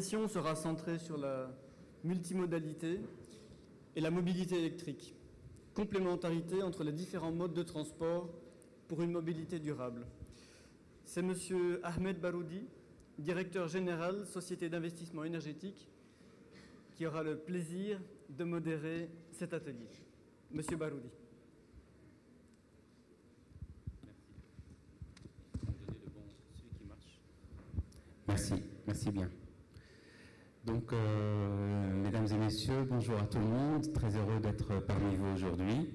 session sera centrée sur la multimodalité et la mobilité électrique, complémentarité entre les différents modes de transport pour une mobilité durable. C'est M. Ahmed Baroudi, directeur général, Société d'investissement énergétique, qui aura le plaisir de modérer cet atelier. Monsieur Baroudi. Merci bien. Donc, mesdames et messieurs, bonjour à tout le monde. Très heureux d'être parmi vous aujourd'hui.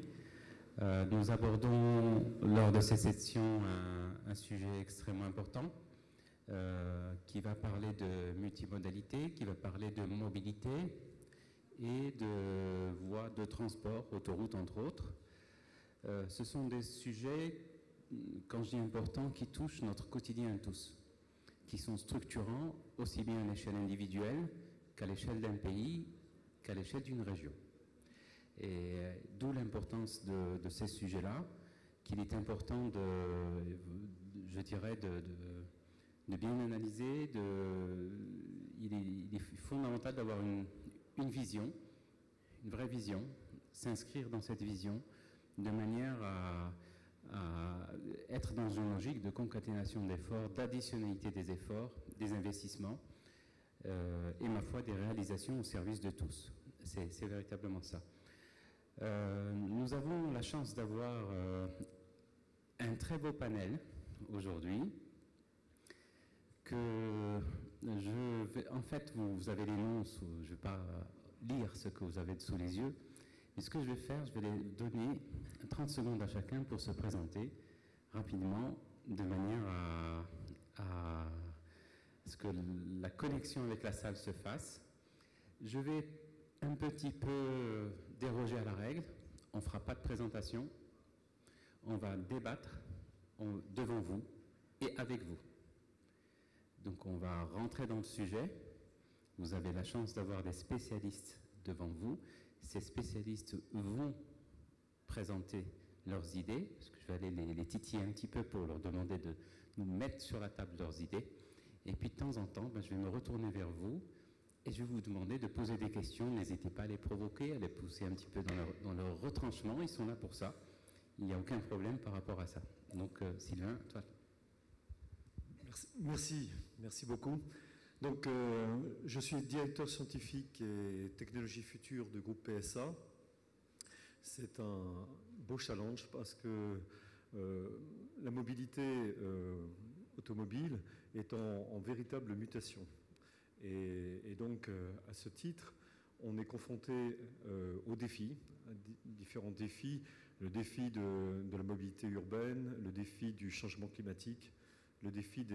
Nous abordons lors de cette session un sujet extrêmement important qui va parler de multimodalité, qui va parler de mobilité et de voies de transport, autoroutes entre autres. Ce sont des sujets, quand je dis importants, qui touchent notre quotidien à tous, qui sont structurants aussi bien à l'échelle individuelle qu'à l'échelle d'un pays, qu'à l'échelle d'une région. Et d'où l'importance de ces sujets-là, qu'il est important je dirais, de bien analyser. Il est fondamental d'avoir une vision, une vraie vision, s'inscrire dans cette vision de manière à être dans une logique de concaténation d'efforts, d'additionnalité des efforts, des investissements et, ma foi, des réalisations au service de tous. C'est véritablement ça. Nous avons la chance d'avoir un très beau panel aujourd'hui que je vais... En fait, vous avez les noms, je ne vais pas lire ce que vous avez sous les yeux, mais ce que je vais faire, je vais les donner 30 secondes à chacun pour se présenter rapidement, de manière à ce que la connexion avec la salle se fasse. Je vais un petit peu déroger à la règle. On ne fera pas de présentation. On va débattre devant vous et avec vous. Donc on va rentrer dans le sujet. Vous avez la chance d'avoir des spécialistes devant vous. Ces spécialistes vont présenter leurs idées, parce que je vais aller les titiller un petit peu pour leur demander de nous mettre sur la table leurs idées. Et puis de temps en temps, je vais me retourner vers vous et je vais vous demander de poser des questions. N'hésitez pas à les provoquer, à les pousser un petit peu dans leur retranchement. Ils sont là pour ça. Il n'y a aucun problème par rapport à ça. Donc Sylvain, toi. Merci beaucoup. Donc, je suis directeur scientifique et technologie future du groupe PSA. C'est un beau challenge parce que la mobilité automobile est en véritable mutation. Et donc, à ce titre, on est confronté aux défis, à différents défis. Le défi de la mobilité urbaine, le défi du changement climatique, le défi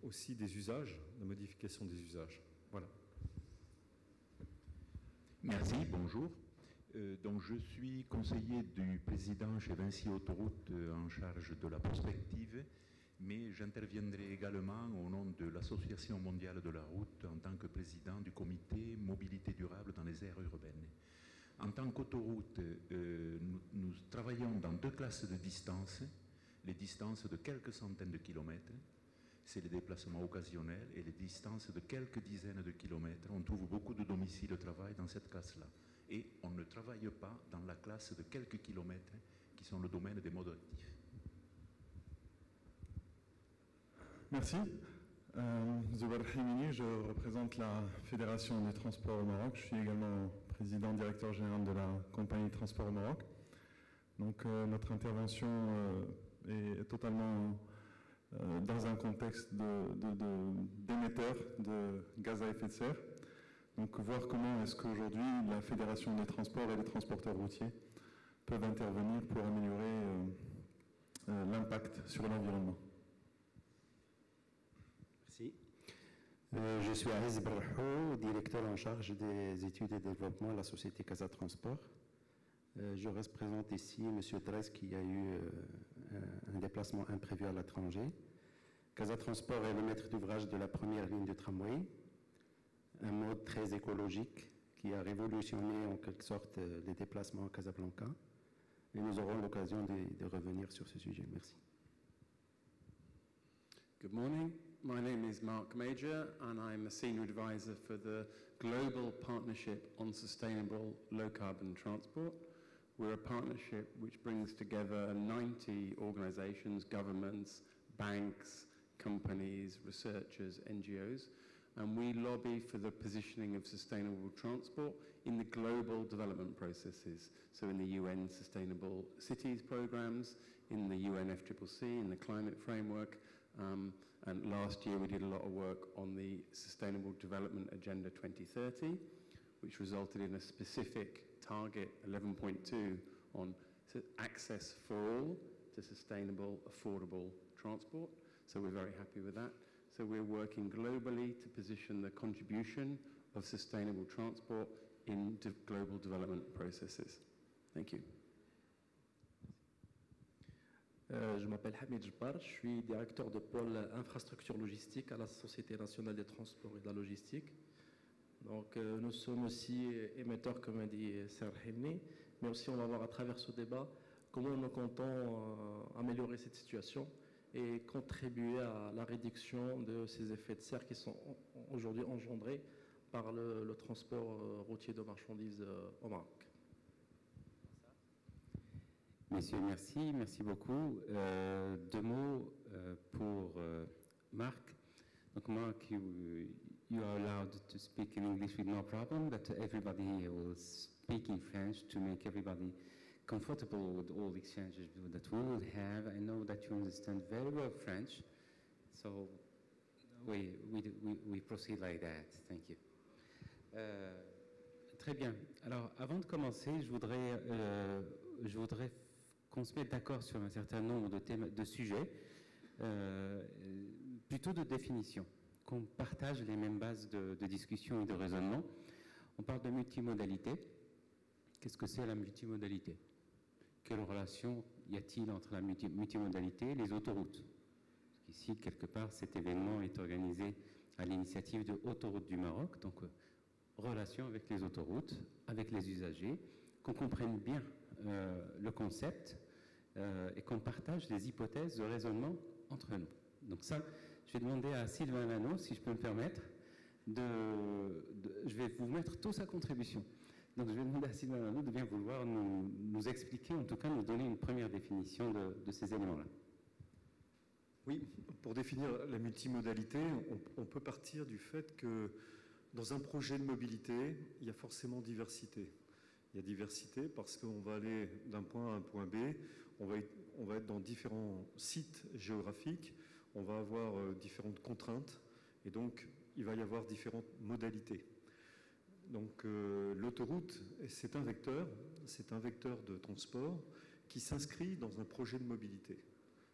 aussi des usages, la modification des usages. Voilà. Merci, bonjour. Donc je suis conseiller du président chez Vinci Autoroute en charge de la prospective, mais j'interviendrai également au nom de l'Association mondiale de la route en tant que président du comité mobilité durable dans les aires urbaines. En tant qu'autoroute, nous travaillons dans deux classes de distance. Les distances de quelques centaines de kilomètres, c'est les déplacements occasionnels, et les distances de quelques dizaines de kilomètres. On trouve beaucoup de domiciles de travail dans cette classe-là. Et on ne travaille pas dans la classe de quelques kilomètres qui sont le domaine des modes actifs. Merci. Zoubar Himini, je représente la Fédération des transports au Maroc. Je suis également président directeur général de la compagnie Transport au Maroc. Donc notre intervention est totalement dans un contexte d'émetteurs de gaz à effet de serre. Donc voir comment est-ce qu'aujourd'hui la Fédération des transports et les transporteurs routiers peuvent intervenir pour améliorer l'impact sur l'environnement. Merci. Je suis Aïs Brahou, directeur en charge des études et développement à la société Casa Transport. Je représente ici M. Tres qui a eu un déplacement imprévu à l'étranger. Casa Transport est le maître d'ouvrage de la première ligne de tramway, un mode très écologique qui a révolutionné en quelque sorte les déplacements à Casablanca. Et nous aurons l'occasion de revenir sur ce sujet. Merci. Good morning. My name is Mark Major, and I'm a Senior Advisor for the Global Partnership on Sustainable Low Carbon Transport. We're a partnership which brings together 90 organizations, governments, banks, companies, researchers, NGOs, and we lobby for the positioning of sustainable transport in the global development processes. So in the UN Sustainable Cities programs, in the UNFCCC, in the climate framework, and last year we did a lot of work on the Sustainable Development Agenda 2030, which resulted in a specific target, 11.2, on access for all to sustainable, affordable transport. So we're very happy with that. So we're working globally to position the contribution of sustainable transport in global development processes. Thank you. Je m'appelle Hamid Jabbar, je suis directeur de pôle infrastructure logistique à la Société nationale des transports et de la logistique. Donc nous sommes aussi émetteurs, comme a dit Sir Himni, mais aussi on va voir à travers ce débat comment nous comptons améliorer cette situation et contribuer à la réduction de ces effets de serre qui sont aujourd'hui engendrés par le transport routier de marchandises au Maroc. Messieurs, merci, merci beaucoup. Deux mots pour Marc. Donc Marc, you are allowed to speak in English with no problem, but everybody will speak in French to make everybody comfortable with all the exchanges that we will have. I know that you understand very well French, so we proceed like that. Thank you. Très bien. Alors, avant de commencer, je voudrais qu'on se mette d'accord sur un certain nombre de thèmes, de sujets, plutôt de définition, qu'on partage les mêmes bases de discussion et de raisonnement. On parle de multimodalité. Qu'est-ce que c'est la multimodalité? Quelle relation y a-t-il entre la multimodalité et les autoroutes? Ici, quelque part, cet événement est organisé à l'initiative de Autoroutes du Maroc, donc relation avec les autoroutes, avec les usagers, qu'on comprenne bien le concept et qu'on partage les hypothèses de raisonnement entre nous. Donc ça, je vais demander à Sylvain Lano, si je peux me permettre, je vais vous mettre toute sa contribution. Donc je vais demander à Sylvain Lano de bien vouloir nous expliquer, en tout cas nous donner une première définition de ces éléments-là. Oui, pour définir la multimodalité, on peut partir du fait que dans un projet de mobilité, il y a forcément diversité. Il y a diversité parce qu'on va aller d'un point A à un point B, on va être dans différents sites géographiques, on va avoir différentes contraintes et donc il va y avoir différentes modalités. Donc l'autoroute, c'est un vecteur de transport qui s'inscrit dans un projet de mobilité.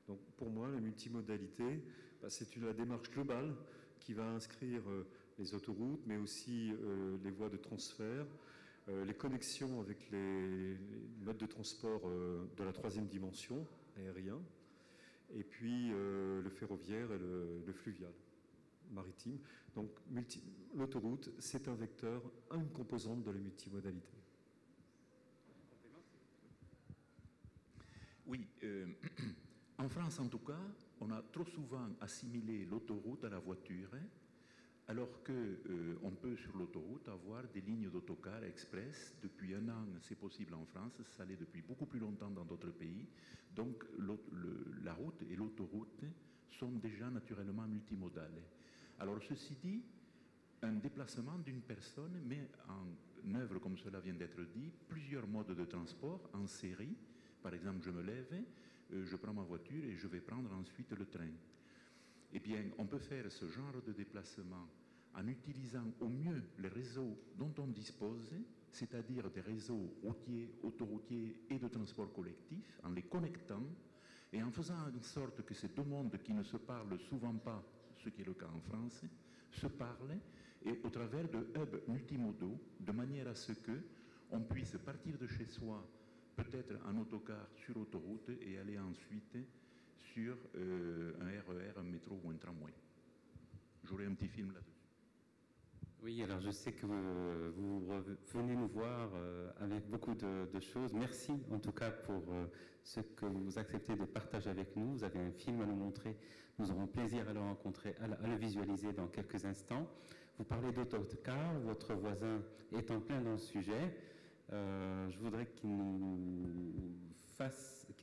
Donc pour moi, la multimodalité, c'est la démarche globale qui va inscrire les autoroutes, mais aussi les voies de transfert, les connexions avec les modes de transport de la troisième dimension, aérien, et puis le ferroviaire et le fluvial, maritime. Donc l'autoroute, c'est un vecteur, une composante de la multimodalité. Oui, en France en tout cas, on a trop souvent assimilé l'autoroute à la voiture, alors qu'on peut sur l'autoroute avoir des lignes d'autocar express. Depuis un an, c'est possible en France, ça l'est depuis beaucoup plus longtemps dans d'autres pays. Donc la route et l'autoroute sont déjà naturellement multimodales. Alors ceci dit, un déplacement d'une personne met en œuvre, comme cela vient d'être dit, plusieurs modes de transport en série. Par exemple, je me lève, je prends ma voiture et je vais prendre ensuite le train. Eh bien, on peut faire ce genre de déplacement en utilisant au mieux les réseaux dont on dispose, c'est-à-dire des réseaux routiers, autoroutiers et de transport collectif, en les connectant et en faisant en sorte que ces deux mondes qui ne se parlent souvent pas, ce qui est le cas en France, se parlent et au travers de hubs multimodaux, de manière à ce qu'on puisse partir de chez soi, peut-être en autocar sur autoroute et aller ensuite sur un RER, un métro ou un tramway. J'aurai un petit film là-dessus. Oui, alors je sais que vous venez nous voir avec beaucoup de choses. Merci en tout cas pour ce que vous acceptez de partager avec nous. Vous avez un film à nous montrer. Nous aurons plaisir à le rencontrer, à le visualiser dans quelques instants. Vous parlez d'autocar, votre voisin est en plein dans le sujet. Je voudrais qu'il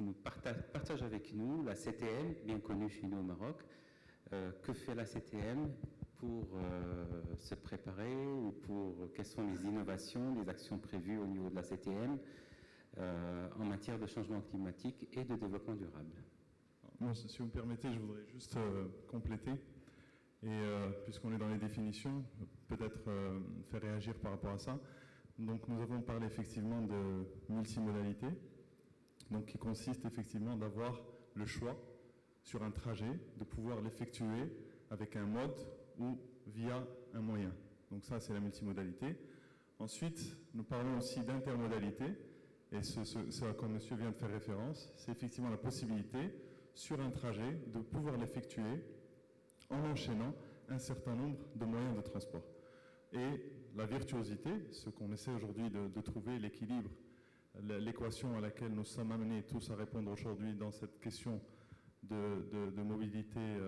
nous partage avec nous la CTM, bien connue chez nous au Maroc. Que fait la CTM pour se préparer ou quelles sont les innovations, les actions prévues au niveau de la CTM en matière de changement climatique et de développement durable. Moi, si vous me permettez, je voudrais juste compléter. Et puisqu'on est dans les définitions, peut-être faire réagir par rapport à ça. Donc nous avons parlé effectivement de multimodalité, donc qui consiste effectivement d'avoir le choix sur un trajet, de pouvoir l'effectuer avec un mode ou via un moyen. Donc ça, c'est la multimodalité. Ensuite, nous parlons aussi d'intermodalité, et ce à quoi monsieur vient de faire référence, c'est effectivement la possibilité, sur un trajet, de pouvoir l'effectuer en enchaînant un certain nombre de moyens de transport. Et la virtuosité, ce qu'on essaie aujourd'hui de trouver, l'équilibre, l'équation à laquelle nous sommes amenés tous à répondre aujourd'hui dans cette question de mobilité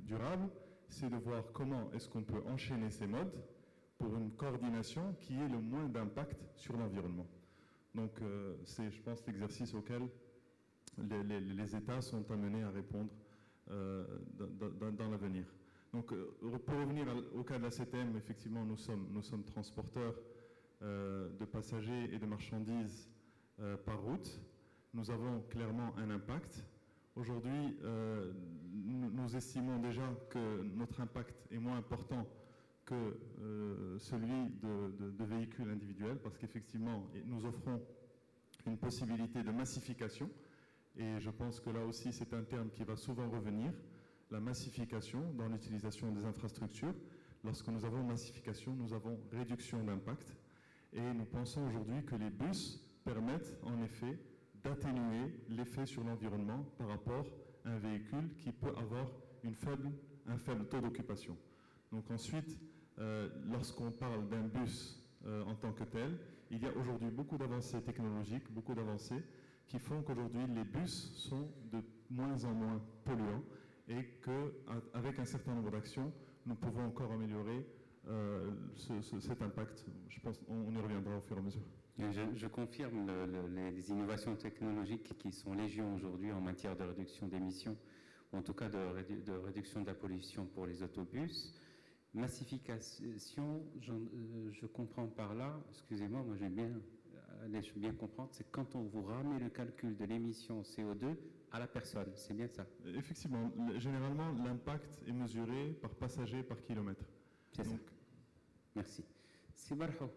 durable, c'est de voir comment est-ce qu'on peut enchaîner ces modes pour une coordination qui ait le moins d'impact sur l'environnement. Donc c'est, je pense, l'exercice auquel les États sont amenés à répondre dans l'avenir. Donc pour revenir au cas de la CTM, effectivement, nous sommes transporteurs de passagers et de marchandises par route. Nous avons clairement un impact. Aujourd'hui, nous estimons déjà que notre impact est moins important que celui de véhicules individuels, parce qu'effectivement, nous offrons une possibilité de massification, et je pense que là aussi, c'est un terme qui va souvent revenir, la massification dans l'utilisation des infrastructures. Lorsque nous avons massification, nous avons réduction d'impact, et nous pensons aujourd'hui que les bus permettent en effet d'atténuer l'effet sur l'environnement par rapport à un véhicule qui peut avoir un faible taux d'occupation. Donc ensuite, lorsqu'on parle d'un bus en tant que tel, il y a aujourd'hui beaucoup d'avancées technologiques, beaucoup d'avancées qui font qu'aujourd'hui les bus sont de moins en moins polluants et qu'avec un certain nombre d'actions, nous pouvons encore améliorer cet impact. Je pense qu'on y reviendra au fur et à mesure. Je confirme les innovations technologiques qui sont légion aujourd'hui en matière de réduction d'émissions, ou en tout cas de réduction de la pollution pour les autobus. Massification, je comprends par là, excusez-moi, moi j'aime bien comprendre, c'est quand on vous ramène le calcul de l'émission CO2 à la personne, c'est bien ça? Effectivement, généralement l'impact est mesuré par passager par kilomètre. C'est ça. Merci. Sibarho,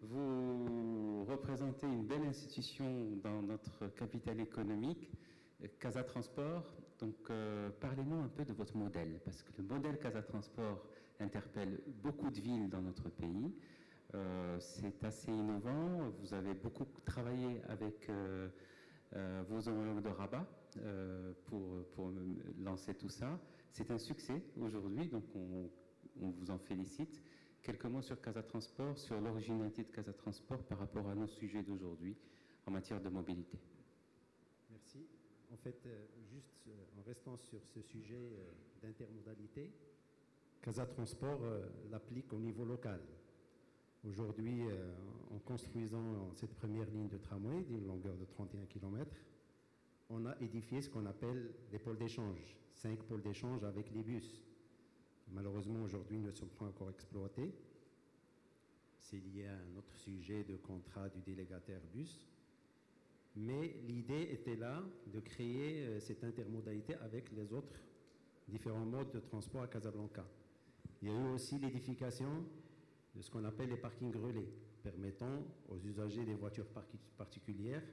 vous représentez une belle institution dans notre capitale économique, Casa Transport. Donc, parlez-nous un peu de votre modèle, parce que le modèle Casa Transport interpelle beaucoup de villes dans notre pays. C'est assez innovant. Vous avez beaucoup travaillé avec vos homologues de Rabat pour lancer tout ça. C'est un succès aujourd'hui, donc on vous en félicite. Quelques mots sur Casa Transport, sur l'originalité de Casa Transport par rapport à nos sujets d'aujourd'hui en matière de mobilité. Merci. En fait, juste en restant sur ce sujet d'intermodalité, Casa Transport l'applique au niveau local. Aujourd'hui, en construisant cette première ligne de tramway d'une longueur de 31 km, on a édifié ce qu'on appelle des pôles d'échange, 5 pôles d'échange avec les bus. Malheureusement, aujourd'hui, ils ne sont pas encore exploités. C'est lié à un autre sujet de contrat du délégataire bus. Mais l'idée était là de créer cette intermodalité avec les autres différents modes de transport à Casablanca. Il y a eu aussi l'édification de ce qu'on appelle les parkings relais, permettant aux usagers des voitures particulières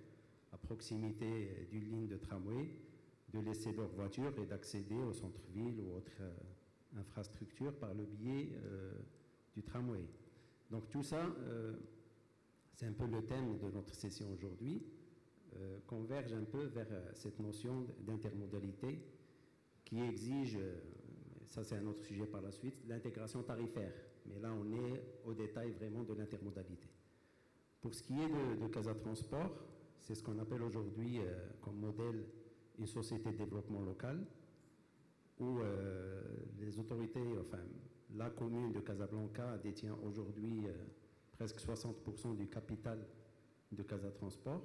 à proximité d'une ligne de tramway de laisser leur voiture et d'accéder au centre-ville ou autres infrastructures par le biais du tramway. Donc tout ça, c'est un peu le thème de notre session aujourd'hui, converge un peu vers cette notion d'intermodalité qui exige, ça c'est un autre sujet par la suite, l'intégration tarifaire. Mais là, on est au détail vraiment de l'intermodalité. Pour ce qui est de Casa Transport, c'est ce qu'on appelle aujourd'hui comme modèle une société de développement local, où les autorités, enfin la commune de Casablanca détient aujourd'hui presque 60% du capital de Casa Transport.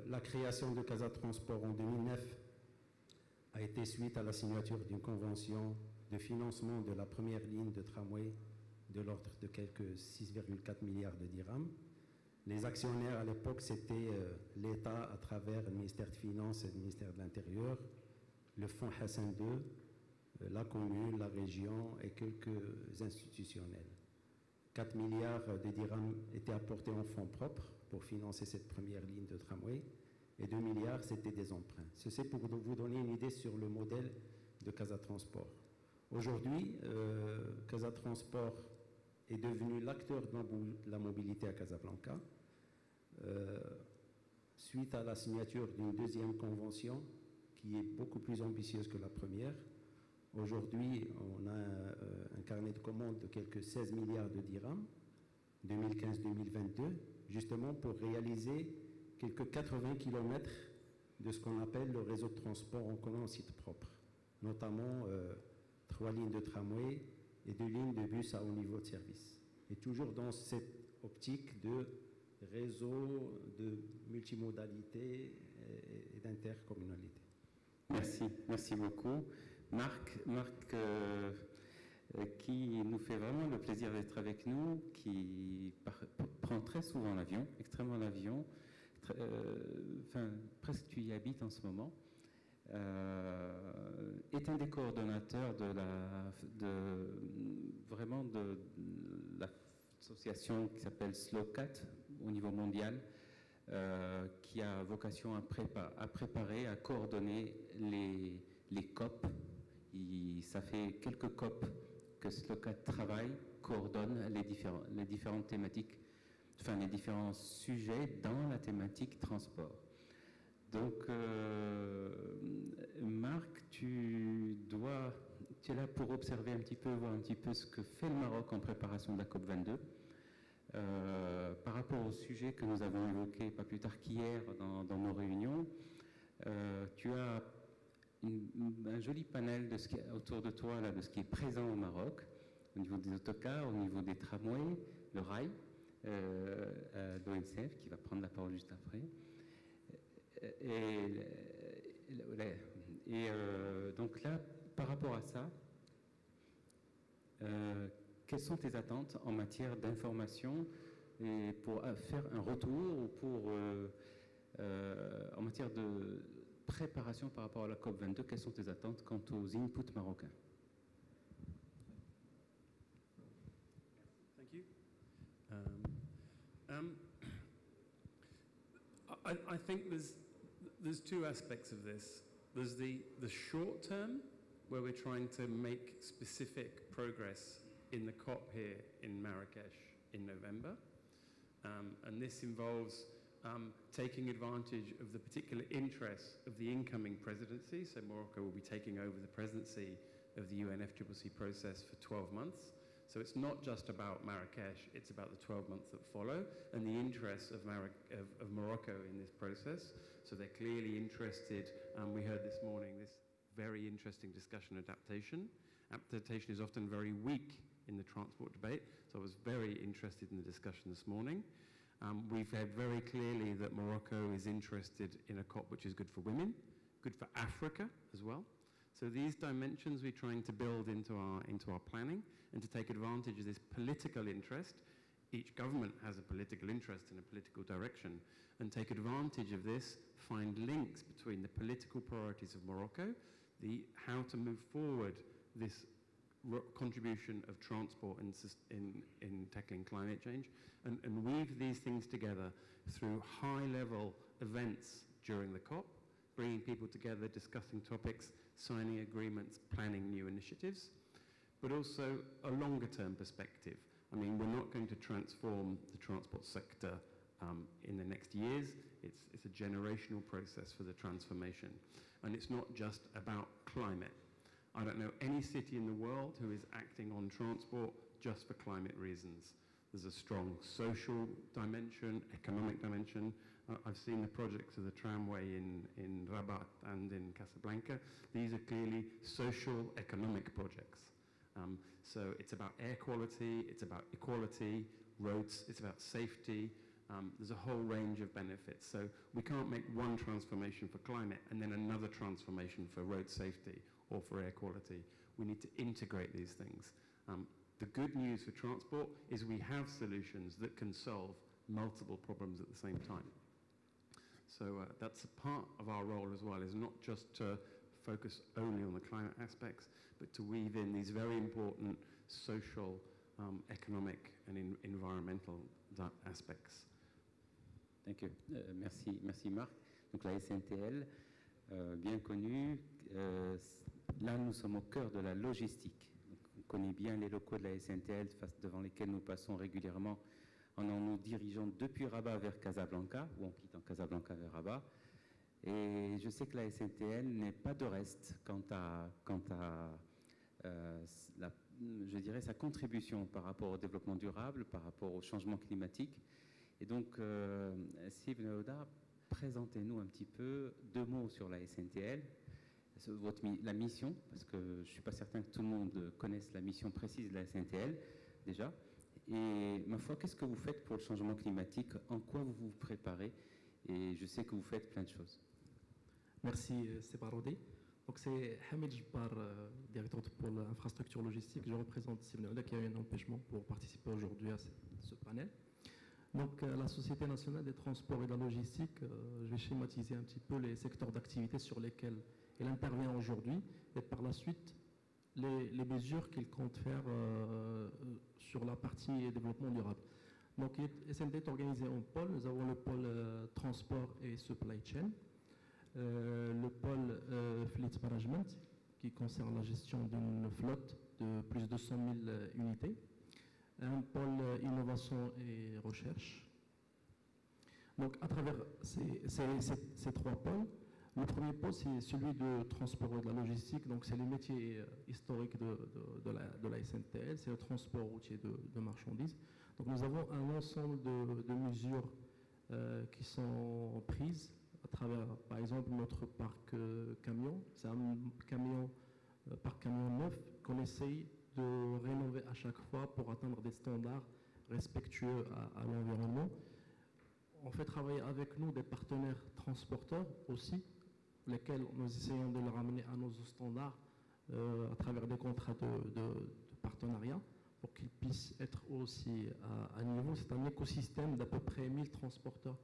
La création de Casa Transport en 2009 a été suite à la signature d'une convention de financement de la première ligne de tramway de l'ordre de quelques 6,4 milliards de dirhams. Les actionnaires à l'époque, c'était l'État à travers le ministère de Finances et le ministère de l'Intérieur, le fonds Hassan II, la commune, la région et quelques institutionnels. 4 milliards de dirhams étaient apportés en fonds propres pour financer cette première ligne de tramway et 2 milliards, c'était des emprunts. Ceci pour vous donner une idée sur le modèle de Casa Transport. Aujourd'hui, Casa Transport est devenu l'acteur de la mobilité à Casablanca suite à la signature d'une deuxième convention qui est beaucoup plus ambitieuse que la première. Aujourd'hui, on a un carnet de commandes de quelques 16 milliards de dirhams, 2015-2022, justement pour réaliser quelques 80 km de ce qu'on appelle le réseau de transport en commun en site propre, notamment 3 lignes de tramway et 2 lignes de bus à haut niveau de service. Et toujours dans cette optique de réseau de multimodalité et d'intercommunalité. Merci beaucoup. Marc qui nous fait vraiment le plaisir d'être avec nous, qui prend très souvent l'avion, extrêmement l'avion, presque tu y habites en ce moment, est un des coordonnateurs de l'association qui s'appelle SLOCAT au niveau mondial, qui a vocation à préparer, à coordonner les COP. Ça fait quelques COP que SLOCAT travaille, coordonne les différentes thématiques, enfin les différents sujets dans la thématique transport. Donc, Marc, tu es là pour observer un petit peu, voir un petit peu ce que fait le Maroc en préparation de la COP22. Par rapport au sujet que nous avons évoqué pas plus tard qu'hier dans nos réunions, tu as un joli panel de ce qui est autour de toi, là, de ce qui est présent au Maroc, au niveau des autocars, au niveau des tramways, le rail, d'ONCF, qui va prendre la parole juste après. Donc là, par rapport à ça, quelles sont tes attentes en matière d'information et pour faire un retour ou pour en matière de préparation par rapport à la COP22, quelles sont tes attentes quant aux inputs marocains? Thank you. I think there's two aspects of this. There's the short term, where we're trying to make specific progress in the COP here in Marrakesh in November. And this involves taking advantage of the particular interests of the incoming presidency. So Morocco will be taking over the presidency of the UNFCCC process for 12 months. So it's not just about Marrakesh, it's about the 12 months that follow and the interests of Morocco in this process. So they're clearly interested, we heard this morning this very interesting discussion of adaptation. Adaptation is often very weak in the transport debate, so I was very interested in the discussion this morning. We've heard very clearly that Morocco is interested in a COP which is good for women, good for Africa as well. So these dimensions we're trying to build into our planning and to take advantage of this political interest. Each government has a political interest in a political direction, and take advantage of this, find links between the political priorities of Morocco, how to move forward this contribution of transport in tackling climate change, and weave these things together through high-level events during the COP, bringing people together, discussing topics, signing agreements, planning new initiatives, but also a longer-term perspective. I mean, we're not going to transform the transport sector in the next years. It's a generational process for the transformation. And it's not just about climate. I don't know any city in the world who is acting on transport just for climate reasons. There's a strong social dimension, economic dimension. I've seen the projects of the tramway in Rabat and in Casablanca. These are clearly social, economic projects. So it's about air quality, it's about equality, roads, it's about safety. There's a whole range of benefits. So we can't make one transformation for climate and then another transformation for road safety or for air quality. We need to integrate these things. The good news for transport is we have solutions that can solve multiple problems at the same time. So that's a part of our role as well, is not just to focus only on the climate aspects, but to weave in these very important social, economic and environmental aspects. Thank you. Merci Marc. Donc la SNTL, bien connue, là nous sommes au cœur de la logistique. Donc, on connaît bien les locaux de la SNTL devant lesquels nous passons régulièrement en nous dirigeant depuis Rabat vers Casablanca, ou en quittant Casablanca vers Rabat. Et je sais que la SNTL n'est pas de reste quant à je dirais sa contribution par rapport au développement durable, par rapport au changement climatique. Et donc, Steve Naouda, présentez-nous un petit peu 2 mots sur la SNTL, la mission, parce que je ne suis pas certain que tout le monde connaisse la mission précise de la SNTL déjà. Et ma foi, qu'est-ce que vous faites pour le changement climatique? En quoi vous vous préparez? Et je sais que vous faites plein de choses. Merci, Sebarodé. Donc c'est Hamid Jbar, directeur de pôle infrastructure logistique. Je représente Sibnaouda qui a eu un empêchement pour participer aujourd'hui à ce panel. Donc la Société nationale des transports et de la logistique, je vais schématiser un petit peu les secteurs d'activité sur lesquels elle intervient aujourd'hui et par la suite les mesures qu'il compte faire sur la partie développement durable. Donc SNT est organisé en pôles. Nous avons le pôle transport et supply chain, le pôle fleet management qui concerne la gestion d'une flotte de plus de 100 000 unités, un pôle innovation et recherche. Donc à travers ces 3 pôles, le premier pôle, c'est celui de transport et de la logistique, donc c'est les métiers historiques de la SNTL, c'est le transport routier de marchandises. Donc nous avons un ensemble de mesures qui sont prises à travers, par exemple, notre parc camion. C'est un parc camion neuf qu'on essaye de rénover à chaque fois pour atteindre des standards respectueux à l'environnement. On fait travailler avec nous des partenaires transporteurs aussi, lesquels nous essayons de les ramener à nos standards à travers des contrats de partenariat pour qu'ils puissent être aussi à niveau. C'est un écosystème d'à peu près 1000 transporteurs,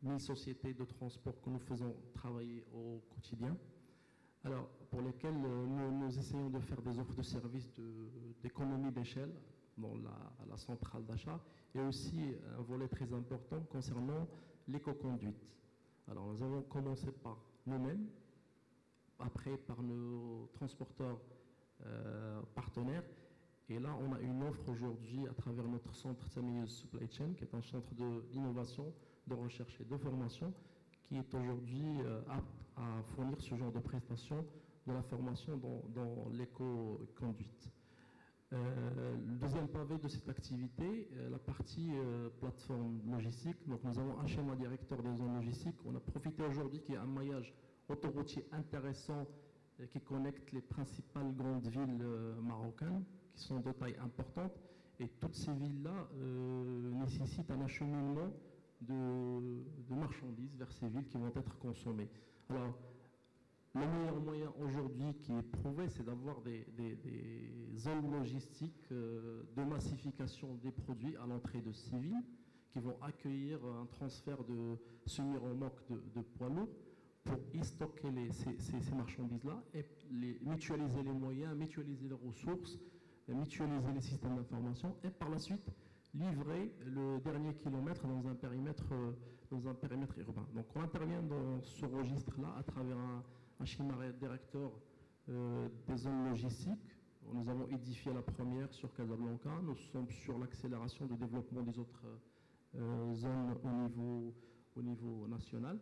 1000 sociétés de transport que nous faisons travailler au quotidien. Alors, pour lesquels nous essayons de faire des offres de services d'économie d'échelle dans la centrale d'achat et aussi un volet très important concernant l'éco-conduite. Alors, nous avons commencé par nous-mêmes, après par nos transporteurs partenaires. Et là, on a une offre aujourd'hui à travers notre centre Samiyus Supply Chain, qui est un centre d'innovation, de recherche et de formation, qui est aujourd'hui apte à fournir ce genre de prestations de la formation dans l'éco-conduite. Le deuxième pavé de cette activité, la partie plateforme logistique. Donc nous avons un schéma directeur des zones logistiques. On a profité aujourd'hui qu'il y ait un maillage autoroutier intéressant qui connecte les principales grandes villes marocaines, qui sont de taille importante. Et toutes ces villes-là nécessitent un acheminement de marchandises vers ces villes qui vont être consommées. Alors, le meilleur moyen aujourd'hui qui est prouvé, c'est d'avoir des zones logistiques de massification des produits à l'entrée de ces villes qui vont accueillir un transfert de semi-remorques de poids lourds pour y stocker ces marchandises-là et mutualiser les moyens, mutualiser les ressources, mutualiser les systèmes d'information et par la suite livrer le dernier kilomètre dans un périmètre urbain. Donc on intervient dans ce registre-là à travers un schéma directeur des zones logistiques. Nous avons édifié la première sur Casablanca. Nous sommes sur l'accélération du développement des autres zones au niveau national.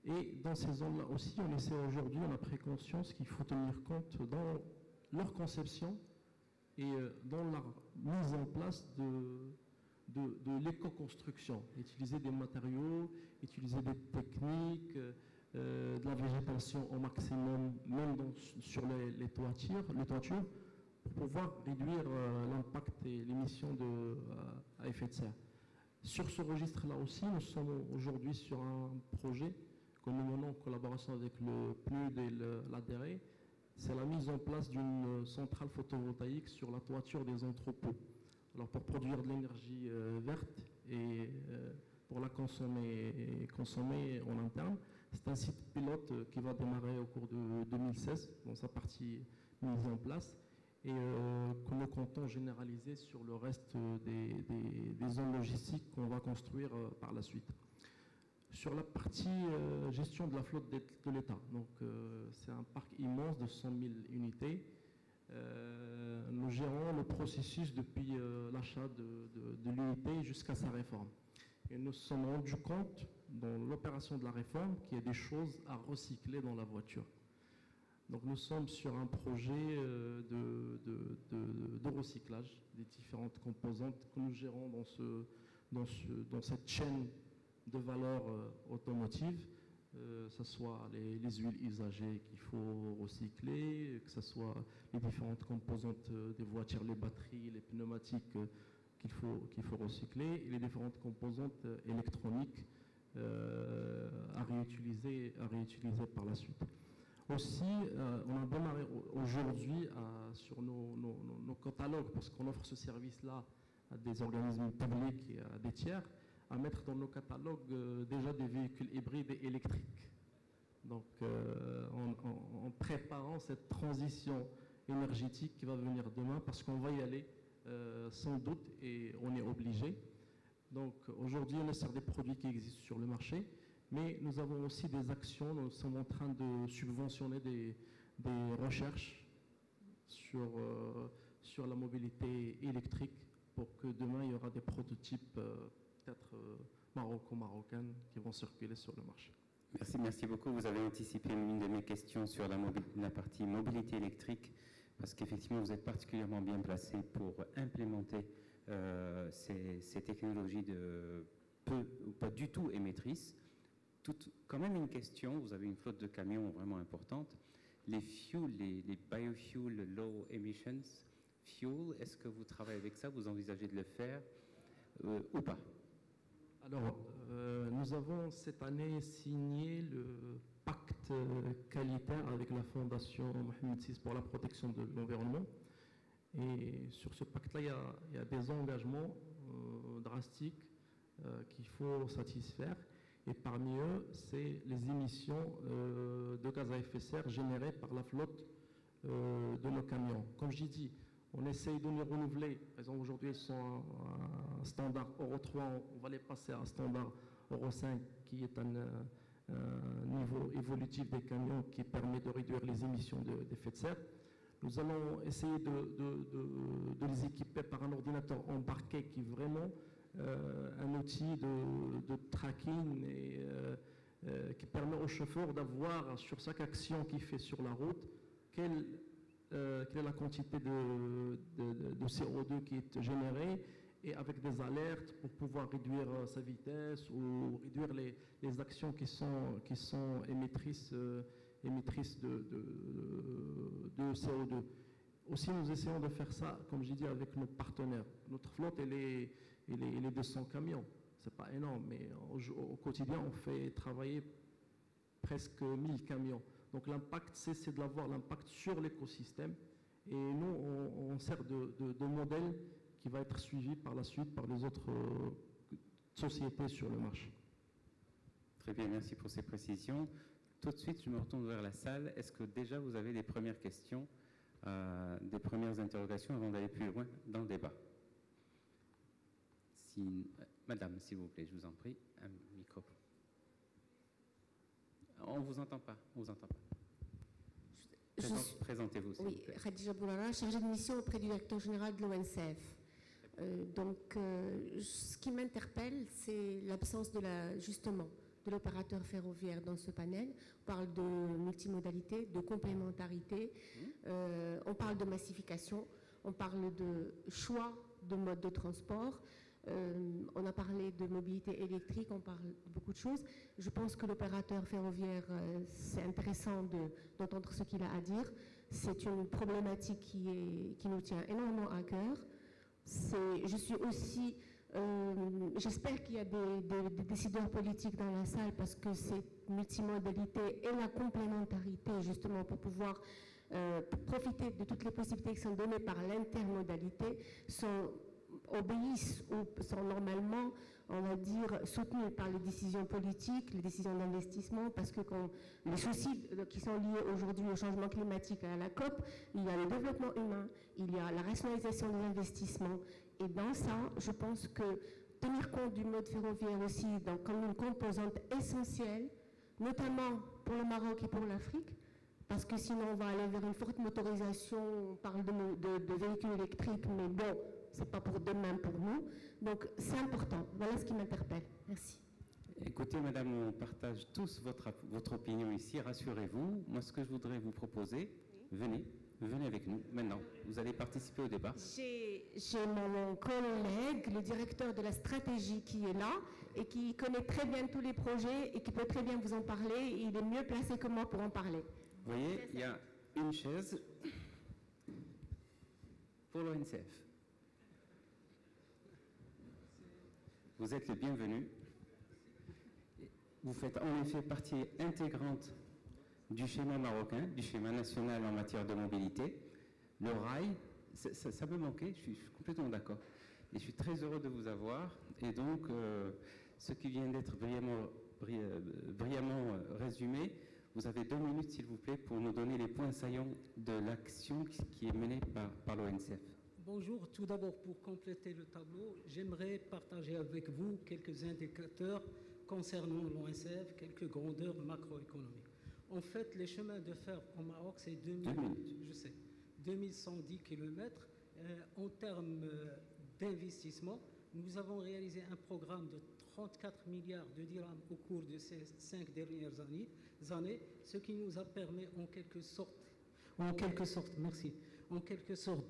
Et dans ces zones-là aussi, on essaie aujourd'hui, on a pris conscience qu'il faut tenir compte dans leur conception et dans la mise en place de l'éco-construction. Utiliser des matériaux, utiliser des techniques, de la végétation au maximum, même sur les toitures, pour pouvoir réduire l'impact et l'émission à effet de serre. Sur ce registre-là aussi, nous sommes aujourd'hui sur un projet que nous menons en collaboration avec le PNUD et l'ADERE. C'est la mise en place d'une centrale photovoltaïque sur la toiture des entrepôts. Alors pour produire de l'énergie verte et pour la consommer en interne. C'est un site pilote qui va démarrer au cours de 2016 dans sa partie mise en place et que nous comptons généraliser sur le reste des zones logistiques qu'on va construire par la suite. Sur la partie gestion de la flotte de l'État, donc c'est un parc immense de 100 000 unités. Nous gérons le processus depuis l'achat de l'unité jusqu'à sa réforme. Et nous nous sommes rendus compte dans l'opération de la réforme qu'il y a des choses à recycler dans la voiture. Donc nous sommes sur un projet de recyclage des différentes composantes que nous gérons dans cette chaîne de valeur automotive, que ce soit les huiles usagées qu'il faut recycler, que ce soit les différentes composantes des voitures, les batteries, les pneumatiques qu'il faut recycler, et les différentes composantes électroniques à réutiliser par la suite. Aussi, on a démarré aujourd'hui sur nos catalogues, parce qu'on offre ce service-là à des organismes publics et à des tiers, à mettre dans nos catalogues déjà des véhicules hybrides et électriques. Donc, en préparant cette transition énergétique qui va venir demain, parce qu'on va y aller sans doute et on est obligé. Donc, aujourd'hui, on sert des produits qui existent sur le marché, mais nous avons aussi des actions. Nous sommes en train de subventionner des recherches sur la mobilité électrique pour que demain, il y aura des prototypes peut-être marocains qui vont circuler sur le marché. Merci beaucoup. Vous avez anticipé une de mes questions sur la partie mobilité électrique, parce qu'effectivement, vous êtes particulièrement bien placé pour implémenter ces technologies de peu ou pas du tout émettrices. Quand même une question, vous avez une flotte de camions vraiment importante. Les fuels, les biofuels low emissions fuel, est-ce que vous travaillez avec ça? Vous envisagez de le faire ou pas? Alors, nous avons cette année signé le pacte qualitaire avec la Fondation Mohamed VI pour la protection de l'environnement. Et sur ce pacte-là, il y a des engagements drastiques qu'il faut satisfaire. Et parmi eux, c'est les émissions de gaz à effet de serre générées par la flotte de nos camions. Comme je dit, on essaye de les renouveler. Par exemple, aujourd'hui, ils sont à un standard Euro 3, on va les passer à un standard Euro 5, qui est un niveau évolutif des camions qui permet de réduire les émissions d'effet de serre. Nous allons essayer de les équiper par un ordinateur embarqué qui est vraiment un outil de tracking et qui permet au chauffeur d'avoir sur chaque action qu'il fait sur la route quelle est la quantité de CO2 qui est générée, et avec des alertes pour pouvoir réduire sa vitesse ou réduire les actions qui sont émettrices de CO2. Aussi, nous essayons de faire ça, comme j'ai dit, avec nos partenaires. Notre flotte, elle est de 100 camions. Ce n'est pas énorme, mais au quotidien, on fait travailler presque 1000 camions. Donc l'impact, c'est d'avoir l'impact sur l'écosystème. Et nous, on sert de modèle qui va être suivi par la suite par les autres sociétés sur le marché. Très bien, merci pour ces précisions. Tout de suite, je me retourne vers la salle. Est-ce que déjà vous avez des premières questions, des premières interrogations avant d'aller plus loin dans le débat? Madame, s'il vous plaît, je vous en prie, un micro. On ne vous entend pas, Présentez-vous, s'il vous plaît. Oui, Khadija Bourara, chargée de mission auprès du directeur général de l'ONCF. Ce qui m'interpelle, c'est l'absence de de l'opérateur ferroviaire dans ce panel. On parle de multimodalité, de complémentarité, on parle de massification, on parle de choix de mode de transport, on a parlé de mobilité électrique, on parle de beaucoup de choses. Je pense que l'opérateur ferroviaire, c'est intéressant d'entendre ce qu'il a à dire. C'est une problématique qui nous tient énormément à cœur. Je suis aussi... j'espère qu'il y a des décideurs politiques dans la salle parce que cette multimodalité et la complémentarité, justement, pour pouvoir profiter de toutes les possibilités qui sont données par l'intermodalité, obéissent ou sont normalement, on va dire, soutenus par les décisions politiques, les décisions d'investissement, parce que les soucis qui sont liés aujourd'hui au changement climatique à la COP, il y a le développement humain, il y a la rationalisation des investissements. Et dans ça, je pense que tenir compte du mode ferroviaire aussi comme une composante essentielle, notamment pour le Maroc et pour l'Afrique, parce que sinon on va aller vers une forte motorisation, on parle de véhicules électriques, mais bon, c'est pas pour demain pour nous. Donc c'est important. Voilà ce qui m'interpelle. Merci. Écoutez, madame, on partage tous votre opinion ici, rassurez-vous. Moi, ce que je voudrais vous proposer, venez avec nous maintenant. Vous allez participer au débat. J'ai mon collègue, le directeur de la stratégie qui est là et qui connaît très bien tous les projets et qui peut très bien vous en parler. Il est mieux placé que moi pour en parler. Vous voyez, il y a une chaise pour l'ONCF. Vous êtes le bienvenu. Vous faites en effet partie intégrante du schéma marocain, du schéma national en matière de mobilité. Le rail, ça me manquait, je suis complètement d'accord. Et je suis très heureux de vous avoir. Et donc, ce qui vient d'être brillamment résumé, vous avez 2 minutes, s'il vous plaît, pour nous donner les points saillants de l'action qui est menée par l'ONCF. Bonjour, tout d'abord, pour compléter le tableau, j'aimerais partager avec vous quelques indicateurs concernant l'ONCF, quelques grandeurs macroéconomiques. En fait, les chemins de fer au Maroc, c'est 2110 km. En termes d'investissement, nous avons réalisé un programme de 34 milliards de dirhams au cours de ces 5 dernières années, ce qui nous a permis en quelque sorte,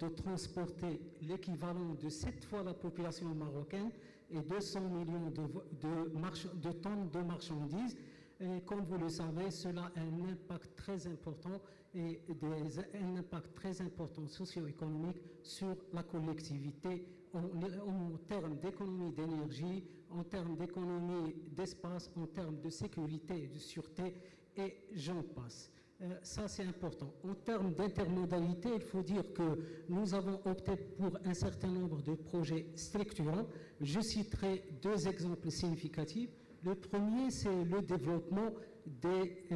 de transporter l'équivalent de 7 fois la population marocaine et 200 millions de tonnes de marchandises. Et comme vous le savez, cela a un impact très important et un impact très important socio-économique sur la collectivité en termes d'économie d'énergie, en termes d'économie d'espace, en termes de sécurité et de sûreté, et j'en passe. Ça, c'est important. En termes d'intermodalité, il faut dire que nous avons opté pour un certain nombre de projets structurants. Je citerai 2 exemples significatifs. Le premier, c'est le développement des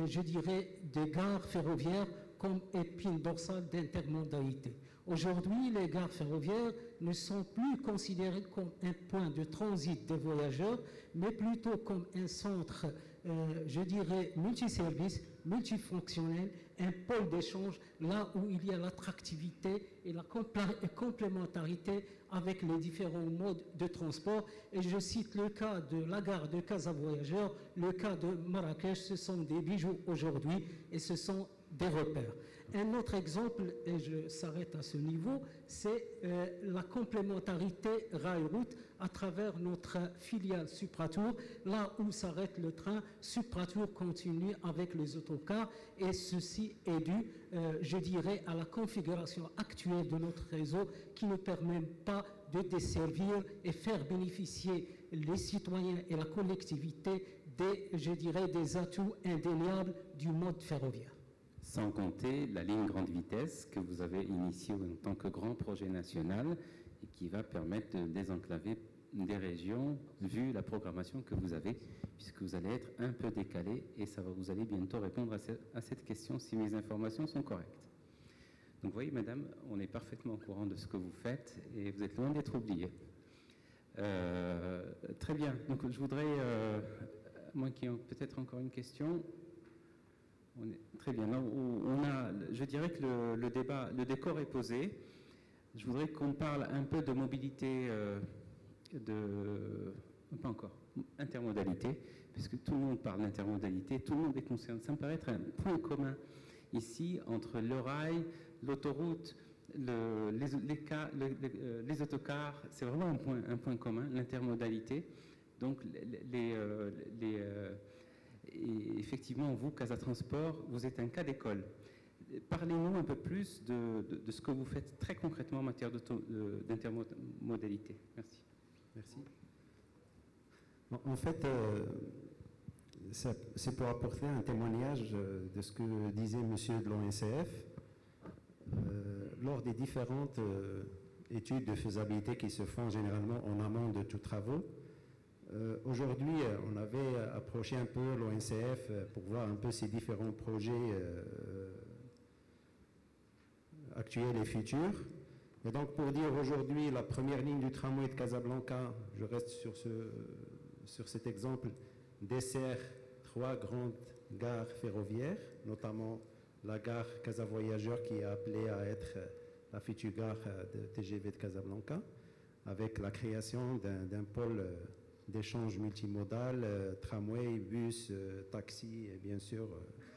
gares ferroviaires comme épine dorsale d'intermodalité. Aujourd'hui, les gares ferroviaires ne sont plus considérées comme un point de transit des voyageurs, mais plutôt comme un centre, multiservice, multifonctionnel, un pôle d'échange, là où il y a l'attractivité et la complémentarité avec les différents modes de transport. Et je cite le cas de la gare de Casa Voyageurs, le cas de Marrakech, ce sont des bijoux aujourd'hui et ce sont des repères. Un autre exemple, et je s'arrête à ce niveau, c'est la complémentarité rail-route à travers notre filiale Supratour. Là où s'arrête le train, Supratour continue avec les autocars et ceci est dû, à la configuration actuelle de notre réseau qui ne permet pas de desservir et faire bénéficier les citoyens et la collectivité des atouts indéniables du mode ferroviaire. Sans compter la ligne grande vitesse que vous avez initiée en tant que grand projet national et qui va permettre de désenclaver des régions, vu la programmation que vous avez, puisque vous allez être un peu décalé et vous allez bientôt répondre à cette question si mes informations sont correctes. Donc vous voyez, madame, on est parfaitement au courant de ce que vous faites et vous êtes loin d'être oubliée. Très bien, donc je voudrais, moi qui ai peut-être encore une question... Très bien. Je dirais que le décor est posé. Je voudrais qu'on parle un peu de mobilité, pas encore. intermodalité, puisque tout le monde parle d'intermodalité, tout le monde est concerné. Ça me paraît être un point commun ici entre le rail, l'autoroute, les autocars. C'est vraiment un point commun, l'intermodalité. Donc, et effectivement, vous, Casa Transport, vous êtes un cas d'école. Parlez-nous un peu plus de ce que vous faites très concrètement en matière d'intermodalité. Merci. Merci. En fait, c'est pour apporter un témoignage de ce que disait monsieur de l'ONCF. Lors des différentes études de faisabilité qui se font généralement en amont de tous travaux, aujourd'hui, on avait approché un peu l'ONCF pour voir un peu ces différents projets actuels et futurs. Et donc, pour dire aujourd'hui, la première ligne du tramway de Casablanca, je reste sur cet exemple, dessert 3 grandes gares ferroviaires, notamment la gare Casa Voyageurs qui est appelée à être la future gare de TGV de Casablanca, avec la création d'un pôle d'échange multimodal, tramway, bus, taxi et bien sûr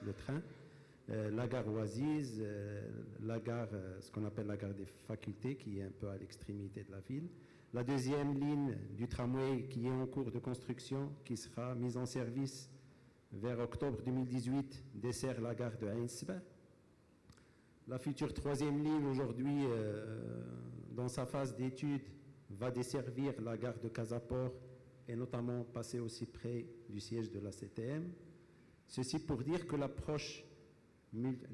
le train. La gare Oasis, la gare, ce qu'on appelle la gare des facultés, qui est un peu à l'extrémité de la ville. La deuxième ligne du tramway qui est en cours de construction, qui sera mise en service vers octobre 2018, dessert la gare de Ainsba. La future troisième ligne, aujourd'hui, dans sa phase d'étude, va desservir la gare de Casaport et notamment passer aussi près du siège de la CTM. Ceci pour dire que l'approche,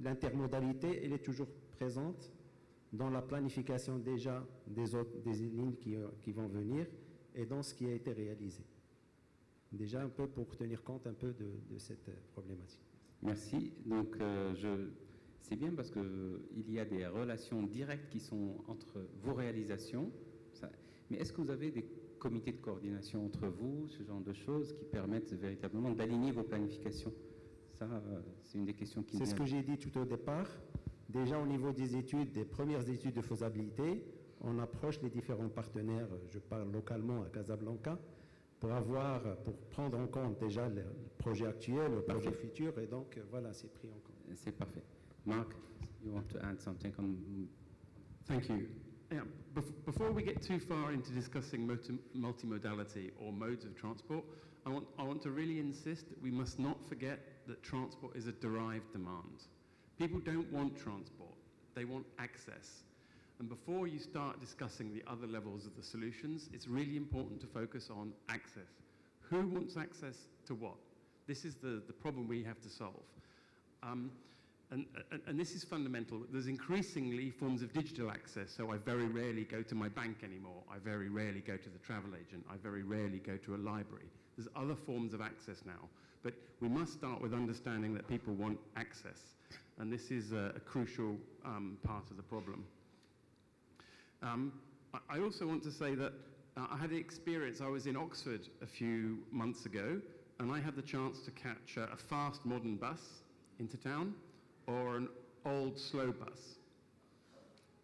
l'intermodalité, elle est toujours présente dans la planification déjà des lignes qui vont venir et dans ce qui a été réalisé. Déjà un peu pour tenir compte un peu de cette problématique. Merci. Donc, c'est bien parce qu'il y a des relations directes qui sont entre vos réalisations. Mais est-ce que vous avez des comités de coordination entre vous, ce genre de choses qui permettent véritablement d'aligner vos planifications? Ça, c'est une des questions qui... C'est ce que j'ai dit tout au départ. Déjà au niveau des études, des premières études de faisabilité, on approche les différents partenaires, je parle localement à Casablanca, pour prendre en compte déjà le projet actuel, le projet futur, et donc voilà, c'est pris en compte. C'est parfait. Mark, you want to add something on... Thank you. Yeah, before we get too far into discussing multimodality or modes of transport, I want to really insist that we must not forget that transport is a derived demand. People don't want transport, they want access. And before you start discussing the other levels of the solutions, it's really important to focus on access. Who wants access to what? This is the problem we have to solve. And this is fundamental. There's increasingly forms of digital access, so I very rarely go to my bank anymore. I very rarely go to the travel agent. I very rarely go to a library. There's other forms of access now, but we must start with understanding that people want access, and this is a crucial part of the problem. I also want to say that I had the experience, I was in Oxford a few months ago, and I had the chance to catch a fast modern bus into town, or an old slow bus.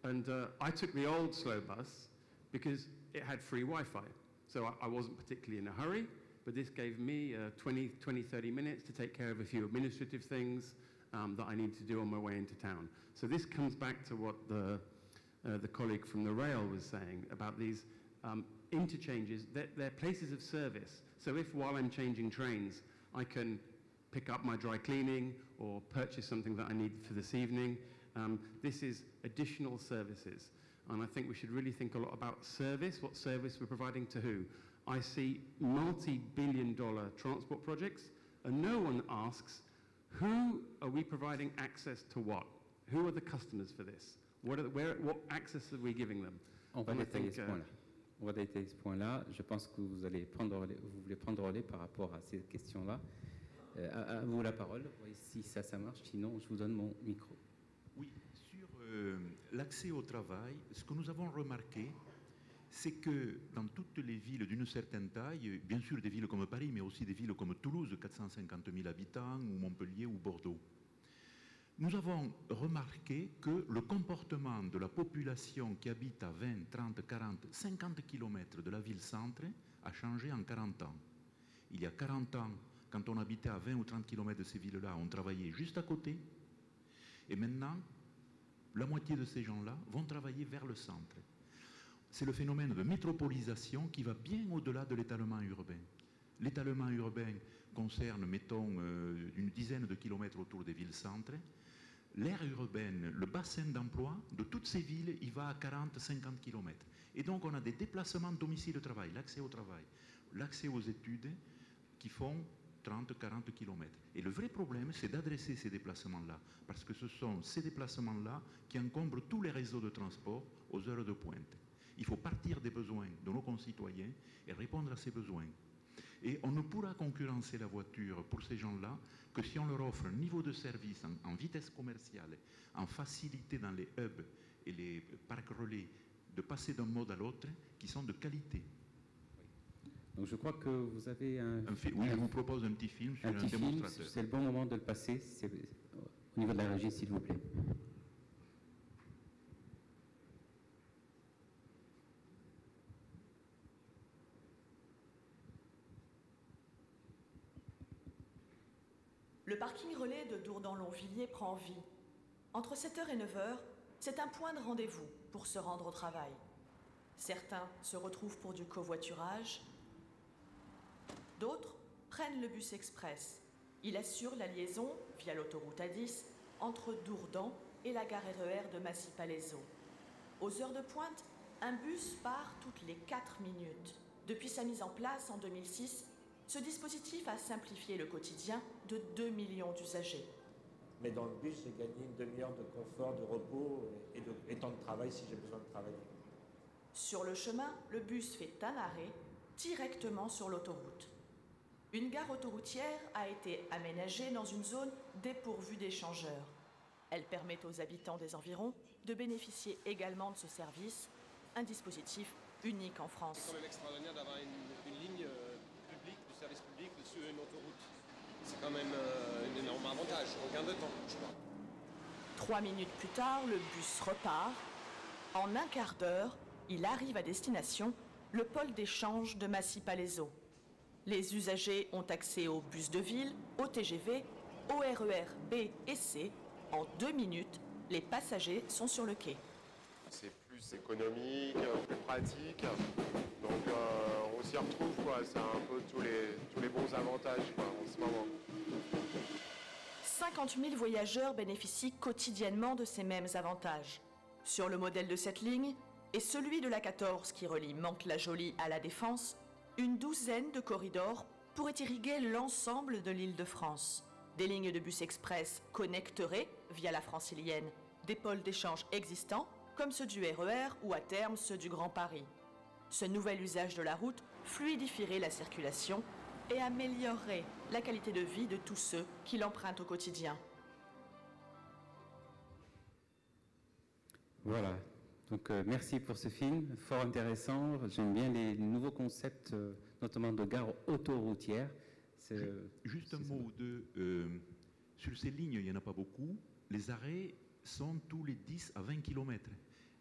And I took the old slow bus because it had free Wi-Fi. So I wasn't particularly in a hurry, but this gave me 20, 30 minutes to take care of a few administrative things that I need to do on my way into town. So this comes back to what the colleague from the rail was saying about these interchanges. They're places of service. So if while I'm changing trains, I can pick up my dry cleaning or purchase something that I need for this evening, this is additional services. And I think we should really think a lot about service, what service we're providing to who. I see multi-billion-dollar transport projects, and no one asks, who are we providing access to what? Who are the customers for this? What access are we giving them? On va détailler ce point-là. On va détailler ce point-là. Je pense que vous voulez prendre relais par rapport à ces questions-là. À vous la parole. Voyez si ça marche. Sinon, je vous donne mon micro. Oui, sur l'accès au travail, ce que nous avons remarqué, c'est que dans toutes les villes d'une certaine taille, bien sûr des villes comme Paris, mais aussi des villes comme Toulouse, 450 000 habitants, ou Montpellier ou Bordeaux, nous avons remarqué que le comportement de la population qui habite à 20, 30, 40, 50 km de la ville-centre a changé en 40 ans. Il y a 40 ans, quand on habitait à 20 ou 30 km de ces villes-là, on travaillait juste à côté. Et maintenant, la moitié de ces gens-là vont travailler vers le centre. C'est le phénomène de métropolisation qui va bien au-delà de l'étalement urbain. L'étalement urbain concerne, mettons, une dizaine de kilomètres autour des villes-centres. L'aire urbaine, le bassin d'emploi de toutes ces villes, il va à 40-50 km. Et donc on a des déplacements domicile-travail, l'accès au travail, l'accès aux études qui font 30-40 km. Et le vrai problème, c'est d'adresser ces déplacements-là, parce que ce sont ces déplacements-là qui encombrent tous les réseaux de transport aux heures de pointe. Il faut partir des besoins de nos concitoyens et répondre à ces besoins. Et on ne pourra concurrencer la voiture pour ces gens-là que si on leur offre un niveau de service en vitesse commerciale, en facilité dans les hubs et les parcs relais, de passer d'un mode à l'autre, qui sont de qualité. Donc je crois que vous avez oui, je vous propose un petit film sur un démonstrateur. C'est le bon moment de le passer, au niveau de la régie, s'il vous plaît. Le parking relais de Dourdan-Longvilliers prend vie. Entre 7h et 9h, c'est un point de rendez-vous pour se rendre au travail. Certains se retrouvent pour du covoiturage. D'autres prennent le bus express. Il assure la liaison, via l'autoroute A10, entre Dourdan et la gare RER de Massy-Palaiseau. Aux heures de pointe, un bus part toutes les 4 minutes. Depuis sa mise en place en 2006, ce dispositif a simplifié le quotidien de 2 millions d'usagers. Mais dans le bus, j'ai gagné une demi-heure de confort, de repos et temps de travail si j'ai besoin de travailler. Sur le chemin, le bus fait un arrêt directement sur l'autoroute. Une gare autoroutière a été aménagée dans une zone dépourvue d'échangeurs. Elle permet aux habitants des environs de bénéficier également de ce service, un dispositif unique en France. C'est quand même extraordinaire d'avoir une ligne publique, du service public sur une autoroute. C'est quand même un énorme avantage, un gain de temps, je crois. 3 minutes plus tard, le bus repart. En un quart d'heure, il arrive à destination, le pôle d'échange de Massy-Palaiseau. Les usagers ont accès aux bus de ville, au TGV, au RER B et C. En 2 minutes, les passagers sont sur le quai. C'est plus économique, plus pratique. Donc on s'y retrouve, quoi. C'est un peu tous les bons avantages, quoi, en ce moment. 50 000 voyageurs bénéficient quotidiennement de ces mêmes avantages. Sur le modèle de cette ligne et celui de la 14 qui relie Mantes-la-Jolie à la Défense, une douzaine de corridors pourraient irriguer l'ensemble de l'Île-de-France. Des lignes de bus express connecteraient, via la Francilienne, des pôles d'échange existants, comme ceux du RER ou à terme ceux du Grand Paris. Ce nouvel usage de la route fluidifierait la circulation et améliorerait la qualité de vie de tous ceux qui l'empruntent au quotidien. Voilà, donc merci pour ce film, fort intéressant. J'aime bien les nouveaux concepts, notamment de gare autoroutière. Juste un mot ou deux. Sur ces lignes, il n'y en a pas beaucoup. Les arrêts sont tous les 10 à 20 km.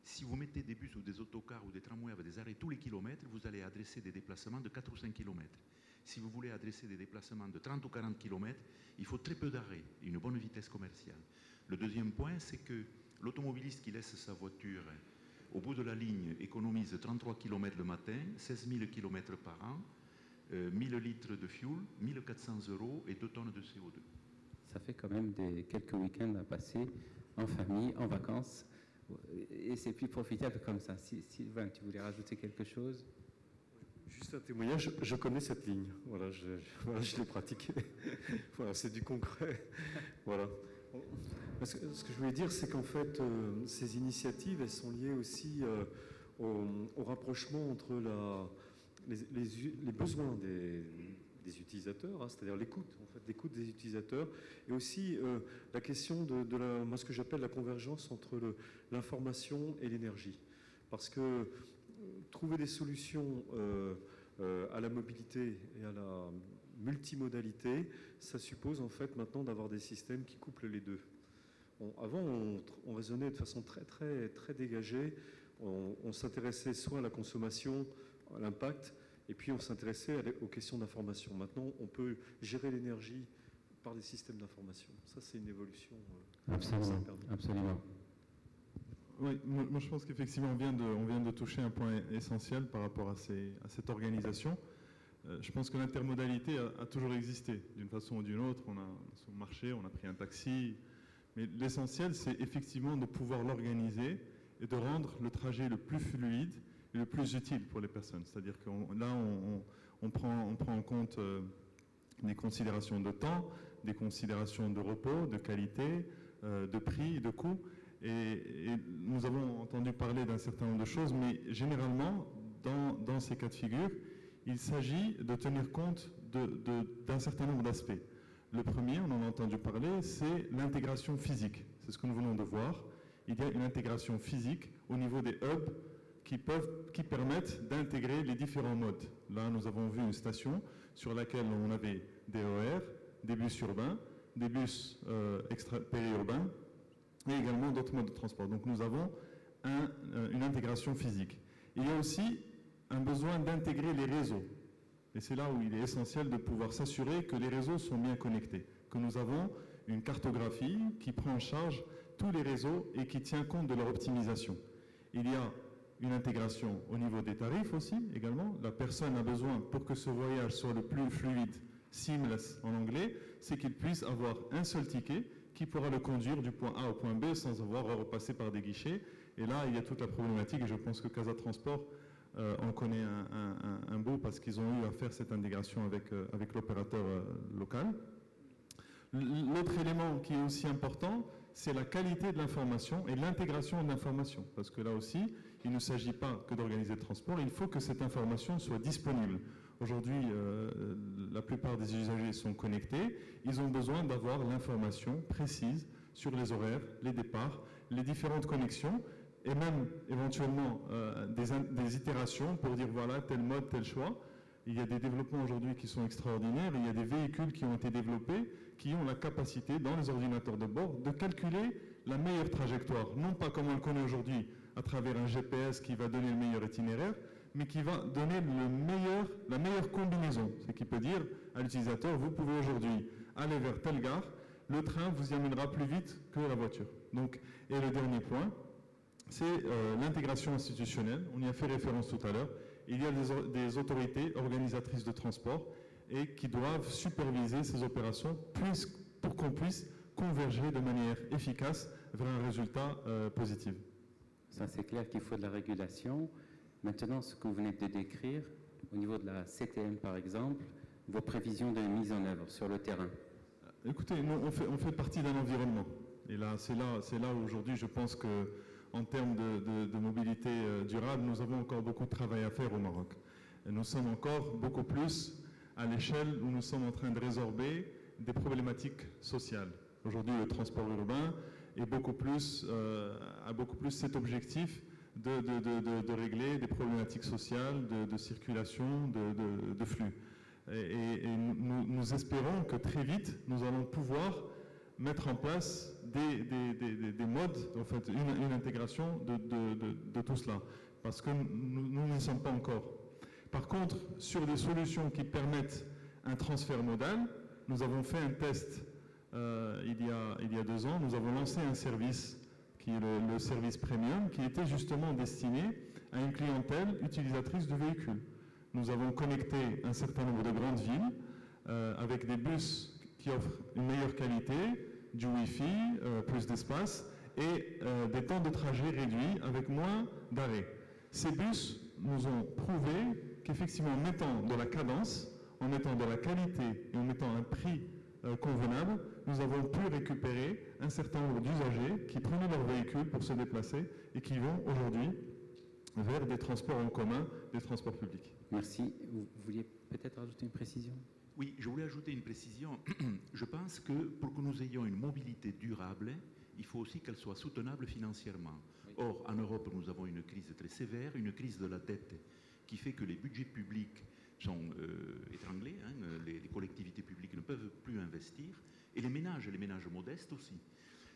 Si vous mettez des bus ou des autocars ou des tramways avec des arrêts tous les kilomètres, vous allez adresser des déplacements de 4 ou 5 km. Si vous voulez adresser des déplacements de 30 ou 40 km, il faut très peu d'arrêts et une bonne vitesse commerciale. Le deuxième point, c'est que l'automobiliste qui laisse sa voiture au bout de la ligne économise 33 km le matin, 16 000 km par an, 1000 litres de fuel, 1400 € et 2 tonnes de CO2. Ça fait quand même quelques week-ends à passer en famille, en vacances, et c'est plus profitable comme ça. Sylvain, tu voulais rajouter quelque chose ? Juste un témoignage, je connais cette ligne, voilà, je l'ai pratiquée, voilà, c'est du concret, voilà. Ce que je voulais dire, c'est qu'en fait, ces initiatives, elles sont liées aussi au rapprochement entre les besoins des utilisateurs, hein, c'est-à-dire l'écoute des utilisateurs, et aussi la question moi, ce que j'appelle la convergence entre l'information et l'énergie. Parce que trouver des solutions à la mobilité et à la multimodalité, ça suppose en fait maintenant d'avoir des systèmes qui couplent les deux. Avant, on raisonnait de façon très, très, très dégagée. On s'intéressait soit à la consommation, à l'impact, Et puis on s'intéressait aux questions d'information. Maintenant, on peut gérer l'énergie par des systèmes d'information. Ça, c'est une évolution. Absolument, absolument. Oui, moi je pense qu'effectivement on vient de toucher un point essentiel par rapport à cette organisation. Je pense que l'intermodalité a toujours existé d'une façon ou d'une autre. On a sur le marché, on a pris un taxi, mais l'essentiel c'est effectivement de pouvoir l'organiser et de rendre le trajet le plus fluide et le plus utile pour les personnes. C'est-à-dire que là on prend en compte des considérations de temps, des considérations de repos, de qualité, de prix, de coût. Et nous avons entendu parler d'un certain nombre de choses, mais généralement, dans ces cas de figure, il s'agit de tenir compte d'un certain nombre d'aspects. Le premier, on en a entendu parler, c'est l'intégration physique. C'est ce que nous venons de voir. Il y a une intégration physique au niveau des hubs qui permettent d'intégrer les différents modes. Là, nous avons vu une station sur laquelle on avait des OR, des bus urbains, des bus périurbains, et également d'autres modes de transport. Donc nous avons une intégration physique. Il y a aussi un besoin d'intégrer les réseaux. Et c'est là où il est essentiel de pouvoir s'assurer que les réseaux sont bien connectés, que nous avons une cartographie qui prend en charge tous les réseaux et qui tient compte de leur optimisation. Il y a une intégration au niveau des tarifs aussi, également. La personne a besoin, pour que ce voyage soit le plus fluide, seamless en anglais, c'est qu'il puisse avoir un seul ticket qui pourra le conduire du point A au point B sans avoir à repasser par des guichets. Et là, il y a toute la problématique, et je pense que Casa Transport en connaît un bout parce qu'ils ont eu à faire cette intégration avec l'opérateur local. L'autre élément qui est aussi important, c'est la qualité de l'information et l'intégration de l'information. Parce que là aussi, il ne s'agit pas que d'organiser le transport, il faut que cette information soit disponible. Aujourd'hui, la plupart des usagers sont connectés. Ils ont besoin d'avoir l'information précise sur les horaires, les départs, les différentes connexions et même éventuellement des itérations pour dire voilà, tel mode, tel choix. Il y a des développements aujourd'hui qui sont extraordinaires. Il y a des véhicules qui ont été développés qui ont la capacité, dans les ordinateurs de bord, de calculer la meilleure trajectoire. Non pas comme on le connaît aujourd'hui à travers un GPS qui va donner le meilleur itinéraire, mais qui va donner la meilleure combinaison. Ce qui peut dire à l'utilisateur, vous pouvez aujourd'hui aller vers telle gare, le train vous y amènera plus vite que la voiture. Donc, et le dernier point, c'est l'intégration institutionnelle. On y a fait référence tout à l'heure. Il y a des autorités organisatrices de transport et qui doivent superviser ces opérations pour qu'on puisse converger de manière efficace vers un résultat positif. Ça, c'est clair qu'il faut de la régulation. Maintenant, ce que vous venez de décrire, au niveau de la CTM par exemple, vos prévisions de mise en œuvre sur le terrain. Écoutez, nous, on fait partie d'un environnement. Et là, c'est là où aujourd'hui, je pense qu'en termes de mobilité durable, nous avons encore beaucoup de travail à faire au Maroc. Et nous sommes encore beaucoup plus à l'échelle où nous sommes en train de résorber des problématiques sociales. Aujourd'hui, le transport urbain a beaucoup plus cet objectif de régler des problématiques sociales, de circulation, de flux. Et nous espérons que très vite, nous allons pouvoir mettre en place des modes, en fait, une intégration de tout cela, parce que nous n'y sommes pas encore. Par contre, sur des solutions qui permettent un transfert modal, nous avons fait un test il y a 2 ans, nous avons lancé un service qui est le service premium, qui était justement destiné à une clientèle utilisatrice de véhicules. Nous avons connecté un certain nombre de grandes villes avec des bus qui offrent une meilleure qualité, du Wi-Fi, plus d'espace et des temps de trajet réduits avec moins d'arrêts. Ces bus nous ont prouvé qu'effectivement, en mettant de la cadence, en mettant de la qualité et en mettant un prix convenable, nous avons pu récupérer un certain nombre d'usagers qui prenaient leur véhicule pour se déplacer et qui vont aujourd'hui vers des transports en commun, des transports publics. Merci. Vous vouliez peut-être ajouter une précision ? Oui, je voulais ajouter une précision. Je pense que pour que nous ayons une mobilité durable, il faut aussi qu'elle soit soutenable financièrement. Or, en Europe, nous avons une crise très sévère, une crise de la dette qui fait que les budgets publics sont étranglés, les collectivités publiques ne peuvent plus investir, et les ménages modestes aussi.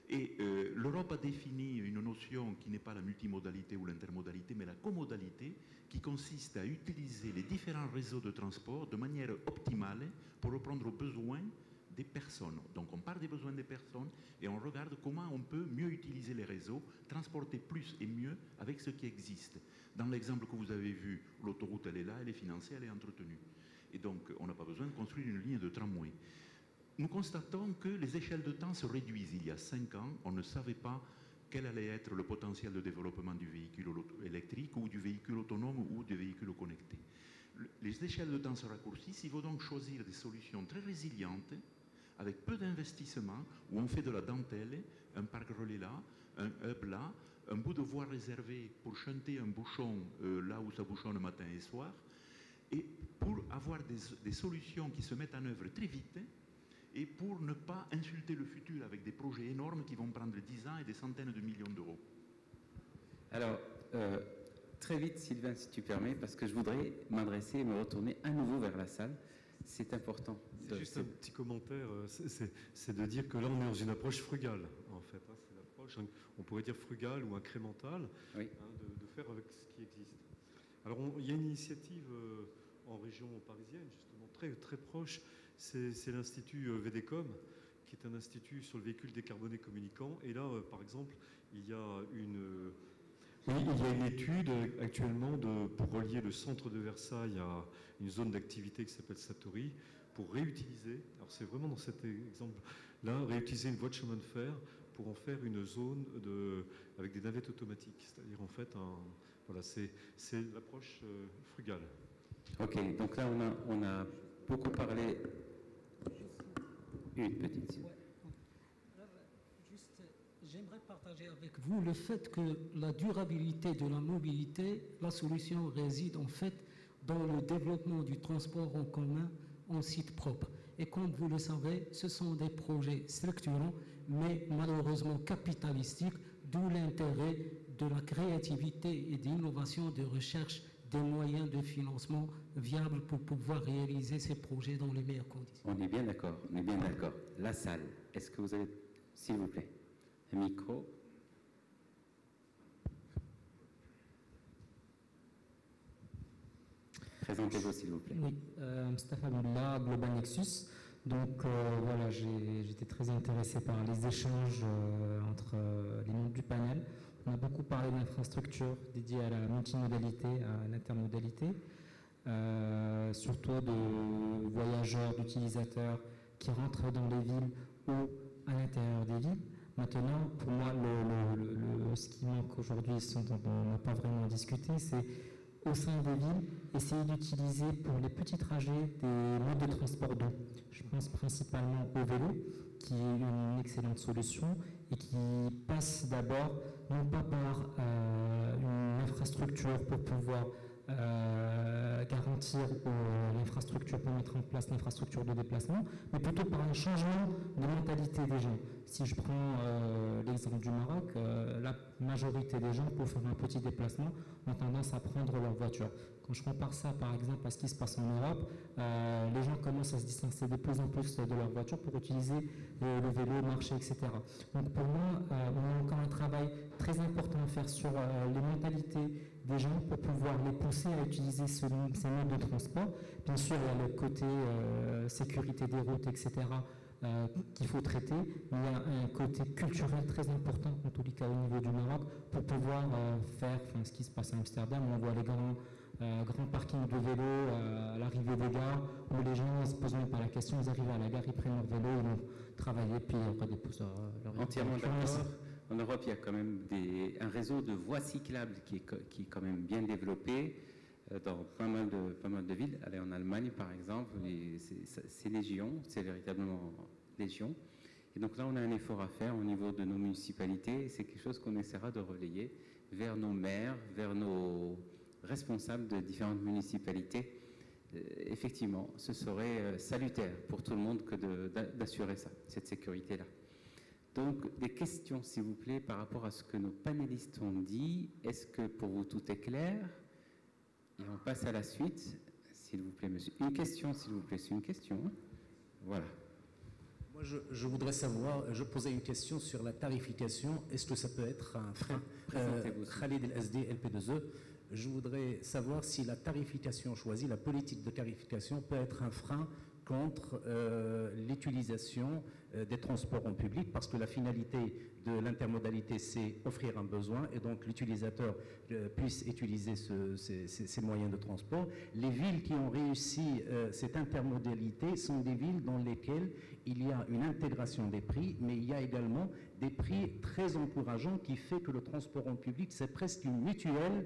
Et l'Europe a défini une notion qui n'est pas la multimodalité ou l'intermodalité, mais la comodalité, qui consiste à utiliser les différents réseaux de transport de manière optimale pour répondre aux besoins des personnes. Donc on part des besoins des personnes et on regarde comment on peut mieux utiliser les réseaux, transporter plus et mieux avec ce qui existe. Dans l'exemple que vous avez vu, l'autoroute elle est là, elle est financée, elle est entretenue. Et donc on n'a pas besoin de construire une ligne de tramway. Nous constatons que les échelles de temps se réduisent. Il y a 5 ans, on ne savait pas quel allait être le potentiel de développement du véhicule électrique ou du véhicule autonome ou du véhicule connecté. Les échelles de temps se raccourcissent, il faut donc choisir des solutions très résilientes, avec peu d'investissement, où on fait de la dentelle, un parc relais là, un hub là, un bout de voie réservé pour chanter un bouchon là où ça bouchonne le matin et soir, et pour avoir des solutions qui se mettent en œuvre très vite, et pour ne pas insulter le futur avec des projets énormes qui vont prendre 10 ans et des centaines de millions d'euros. Alors, très vite, Sylvain, si tu permets, parce que je voudrais m'adresser et me retourner à nouveau vers la salle. C'est important. C'est juste un petit commentaire, c'est de dire que là, on est dans une approche frugale, en fait. Hein, c'est l'approche, on pourrait dire frugale ou incrémentale, oui. De faire avec ce qui existe. Alors, il y a une initiative en région parisienne, justement, très, très proche. C'est l'Institut VDCOM, qui est un institut sur le véhicule décarboné communicant. Et là, par exemple, il y a une étude actuellement pour relier le centre de Versailles à une zone d'activité qui s'appelle Satori, pour réutiliser, alors c'est vraiment dans cet exemple-là, réutiliser une voie de chemin de fer pour en faire une zone avec des navettes automatiques. C'est-à-dire, en fait, voilà, c'est l'approche frugale. Ok, donc là, on a beaucoup parlé. Une petite. Ouais. Alors, juste, j'aimerais partager avec vous le fait que la durabilité de la mobilité, la solution réside en fait dans le développement du transport en commun en site propre. Et comme vous le savez, ce sont des projets structurants, mais malheureusement capitalistiques, d'où l'intérêt de la créativité et de l'innovation de recherche des moyens de financement viables pour pouvoir réaliser ces projets dans les meilleures conditions. On est bien d'accord, on est bien d'accord. La salle, est-ce que vous avez, s'il vous plaît, un micro? Présentez-vous, s'il vous plaît. Oui, Mustafa Mullah, Global Nexus. Donc voilà, j'étais très intéressé par les échanges entre les membres du panel. On a beaucoup parlé d'infrastructures dédiées à la multimodalité, à l'intermodalité, surtout de voyageurs, d'utilisateurs qui rentrent dans les villes ou à l'intérieur des villes. Maintenant, pour moi, ce qui manque aujourd'hui, ce dont on n'a pas vraiment discuté, c'est au sein des villes, essayer d'utiliser pour les petits trajets des modes de transport doux. Je pense principalement au vélo, qui est une excellente solution et qui passe d'abord non pas par une infrastructure pour pouvoir garantir l'infrastructure, pour mettre en place l'infrastructure de déplacement, mais plutôt par un changement de mentalité des gens. Si je prends l'exemple du Maroc, la majorité des gens, pour faire un petit déplacement, ont tendance à prendre leur voiture. Quand je compare ça, par exemple, à ce qui se passe en Europe, les gens commencent à se distancer de plus en plus de leur voiture pour utiliser le vélo, marcher, etc. Donc pour moi, on a encore un travail très important à faire sur les mentalités des gens pour pouvoir les pousser à utiliser ces modes de transport. Bien sûr, il y a le côté sécurité des routes, etc., qu'il faut traiter, mais il y a un côté culturel très important, en tous les cas au niveau du Maroc, pour pouvoir faire ce qui se passe à Amsterdam, où on voit les grands parkings de vélos à l'arrivée des gares, où les gens ne se posent même pas la question, ils arrivent à la gare, ils prennent leur vélo, ils vont travailler, puis ils redéposent leur Entièrement d'accord. En Europe, il y a quand même un réseau de voies cyclables qui est quand même bien développé dans pas mal de villes. Allez, en Allemagne, par exemple, c'est légion, c'est véritablement légion. Et donc là, on a un effort à faire au niveau de nos municipalités. C'est quelque chose qu'on essaiera de relayer vers nos maires, vers nos responsables de différentes municipalités. Effectivement, ce serait salutaire pour tout le monde que d'assurer ça, cette sécurité-là. Donc, des questions, s'il vous plaît, par rapport à ce que nos panélistes ont dit. Est-ce que pour vous tout est clair? Et on passe à la suite, s'il vous plaît, monsieur. Une question, s'il vous plaît, c'est une question. Voilà. Moi, je voudrais savoir, je posais une question sur la tarification. Est-ce que ça peut être un frein Khalid El-Azdi, LP2E. Je voudrais savoir si la tarification choisie, la politique de tarification peut être un frein contre l'utilisation des transports en public, parce que la finalité de l'intermodalité, c'est offrir un besoin et donc l'utilisateur puisse utiliser ces moyens de transport. Les villes qui ont réussi cette intermodalité sont des villes dans lesquelles il y a une intégration des prix, mais il y a également des prix très encourageants qui fait que le transport en public, c'est presque une mutuelle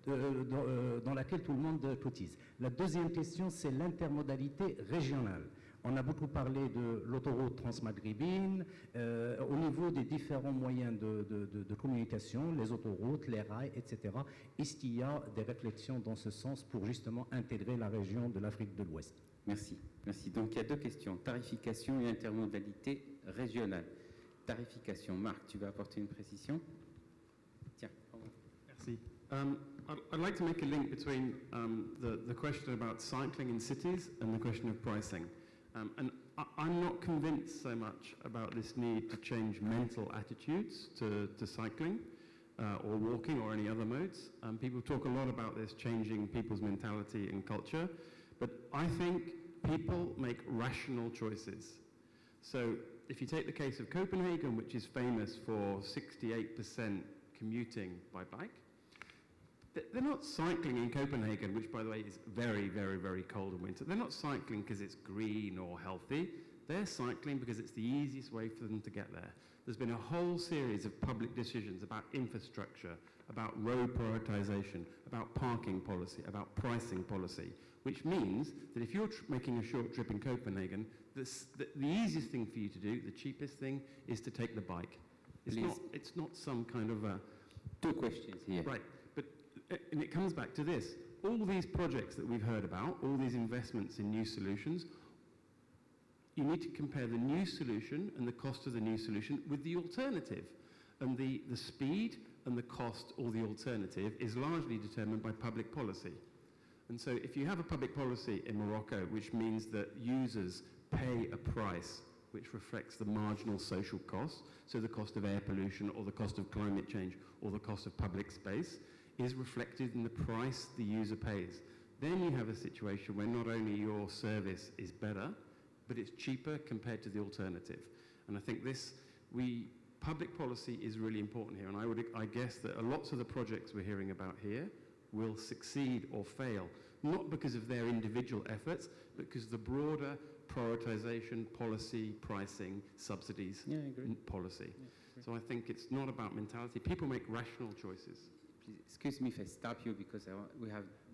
dans laquelle tout le monde cotise. La deuxième question, c'est l'intermodalité régionale. On a beaucoup parlé de l'autoroute transmaghrébine, au niveau des différents moyens de communication, les autoroutes, les rails, etc. Est-ce qu'il y a des réflexions dans ce sens pour justement intégrer la région de l'Afrique de l'Ouest? Merci. Merci. Donc il y a deux questions, tarification et intermodalité régionale. Tarification, Marc, tu vas apporter une précision? Tiens. Merci. I'd like to make a link between the question about cycling in cities and the question of pricing. And I'm not convinced so much about this need to change mental attitudes to cycling or walking or any other modes. People talk a lot about this changing people's mentality and culture, but I think people make rational choices. So if you take the case of Copenhagen, which is famous for 68% commuting by bike, they're not cycling in Copenhagen, which, by the way, is very, very, very cold in winter. They're not cycling because it's green or healthy. They're cycling because it's the easiest way for them to get there. There's been a whole series of public decisions about infrastructure, about road prioritization, about parking policy, about pricing policy, which means that if you're making a short trip in Copenhagen, the easiest thing for you to do, the cheapest thing, is to take the bike. It's not some kind of a... Two questions here. Right. And it comes back to this. All these projects that we've heard about, all these investments in new solutions, you need to compare the new solution and the cost of the new solution with the alternative. And the speed and the cost or the alternative is largely determined by public policy. And so if you have a public policy in Morocco, which means that users pay a price which reflects the marginal social cost, so the cost of air pollution or the cost of climate change or the cost of public space, is reflected in the price the user pays. Then you have a situation where not only your service is better, but it's cheaper compared to the alternative. And I think public policy is really important here. And I guess that lots of the projects we're hearing about here will succeed or fail, not because of their individual efforts, but because of the broader prioritization, policy, pricing, subsidies, policy. Yeah, so I think it's not about mentality. People make rational choices. Please, excuse me if I stop you because we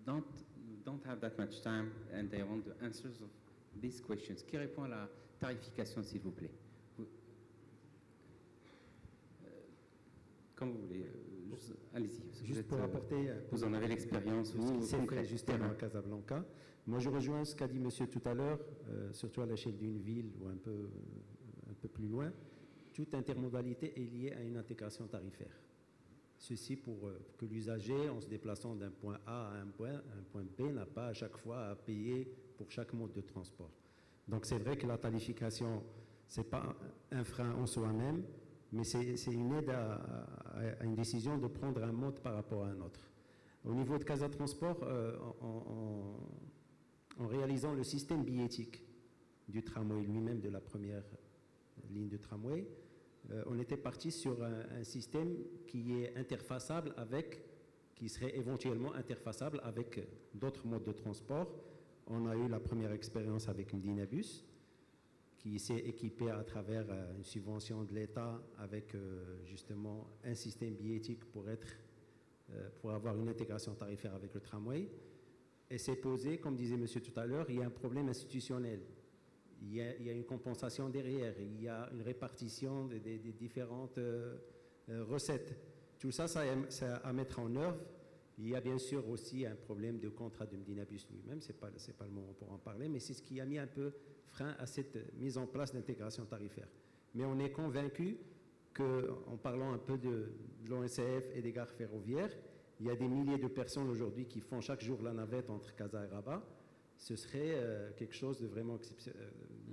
don't have that much time and I want the answers of these questions. Qui répond à la tarification, s'il vous plaît? Comme vous voulez. Allez-y. Juste pour apporter... Vous en avez l'expérience. Vous, c'est fait justement à Casablanca. Moi, je rejoins ce qu'a dit monsieur tout à l'heure, surtout à l'échelle d'une ville ou un peu plus loin. Toute intermodalité est liée à une intégration tarifaire. Ceci pour que l'usager, en se déplaçant d'un point A à un point B, n'a pas à chaque fois à payer pour chaque mode de transport. Donc c'est vrai que la tarification, ce n'est pas un frein en soi-même, mais c'est une aide à une décision de prendre un mode par rapport à un autre. Au niveau de Casa Transport, en réalisant le système billettique du tramway lui-même, de la première ligne de tramway, on était parti sur un système qui est interfaçable qui serait éventuellement interfaçable avec d'autres modes de transport. On a eu la première expérience avec Mdinabus, qui s'est équipé à travers une subvention de l'État avec justement un système billettique pour avoir une intégration tarifaire avec le tramway. Et c'est posé, comme disait monsieur tout à l'heure, il y a un problème institutionnel. Il y a une compensation derrière, il y a une répartition des différentes recettes. Tout ça, c'est à mettre en œuvre. Il y a bien sûr aussi un problème de contrat de Mdinabus lui-même, ce n'est pas le moment pour en parler, mais c'est ce qui a mis un peu frein à cette mise en place d'intégration tarifaire. Mais on est convaincu qu'en parlant un peu de l'ONCF et des gares ferroviaires, il y a des milliers de personnes aujourd'hui qui font chaque jour la navette entre Casa et Rabat. Ce serait quelque chose de vraiment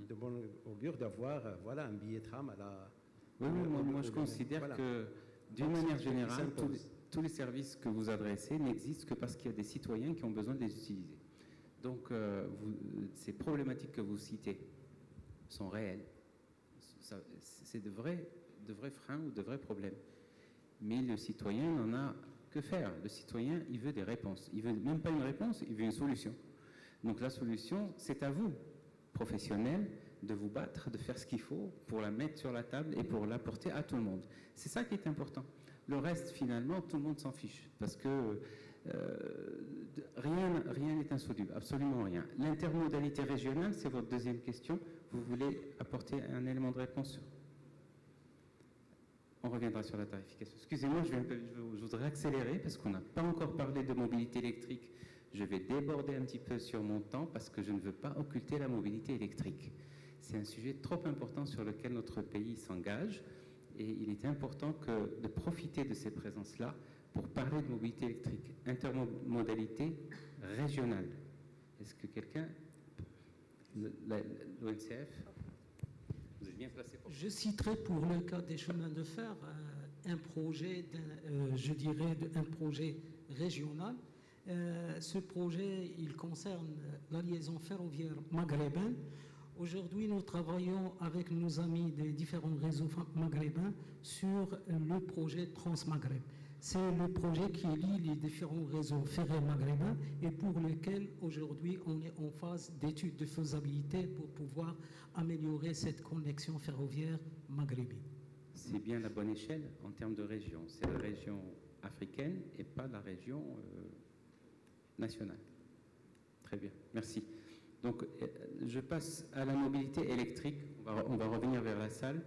de bon augure d'avoir un billet tram à la... Oui, moi je considère que, d'une manière générale, tous les services que vous adressez n'existent que parce qu'il y a des citoyens qui ont besoin de les utiliser. Donc, ces problématiques que vous citez sont réelles. C'est de vrais freins ou de vrais problèmes. Mais le citoyen n'en a que faire. Le citoyen, il veut des réponses. Il veut même pas une réponse, il veut une solution. Donc la solution, c'est à vous, professionnels, de vous battre, de faire ce qu'il faut pour la mettre sur la table et pour l'apporter à tout le monde. C'est ça qui est important. Le reste, finalement, tout le monde s'en fiche. Parce que rien n'est insoluble, absolument rien. L'intermodalité régionale, c'est votre deuxième question. Vous voulez apporter un élément de réponse sur... On reviendra sur la tarification. Excusez-moi, je voudrais accélérer parce qu'on n'a pas encore parlé de mobilité électrique. Je vais déborder un petit peu sur mon temps parce que je ne veux pas occulter la mobilité électrique. C'est un sujet trop important sur lequel notre pays s'engage et il est important de profiter de ces présences-là pour parler de mobilité électrique, intermodalité régionale. Est-ce que quelqu'un, l'ONCF, vous êtes bien placé pour ça? Je citerai pour le cas des chemins de fer un projet, je dirais, un projet régional. Ce projet, il concerne la liaison ferroviaire maghrébine. Aujourd'hui, nous travaillons avec nos amis des différents réseaux maghrébins sur le projet Transmaghreb. C'est le projet qui lie les différents réseaux ferrés maghrébins et pour lequel aujourd'hui on est en phase d'étude de faisabilité pour pouvoir améliorer cette connexion ferroviaire maghrébine. C'est bien la bonne échelle en termes de région. C'est la région africaine et pas la région nationale. Très bien, merci. Donc je passe à la mobilité électrique. On va revenir vers la salle,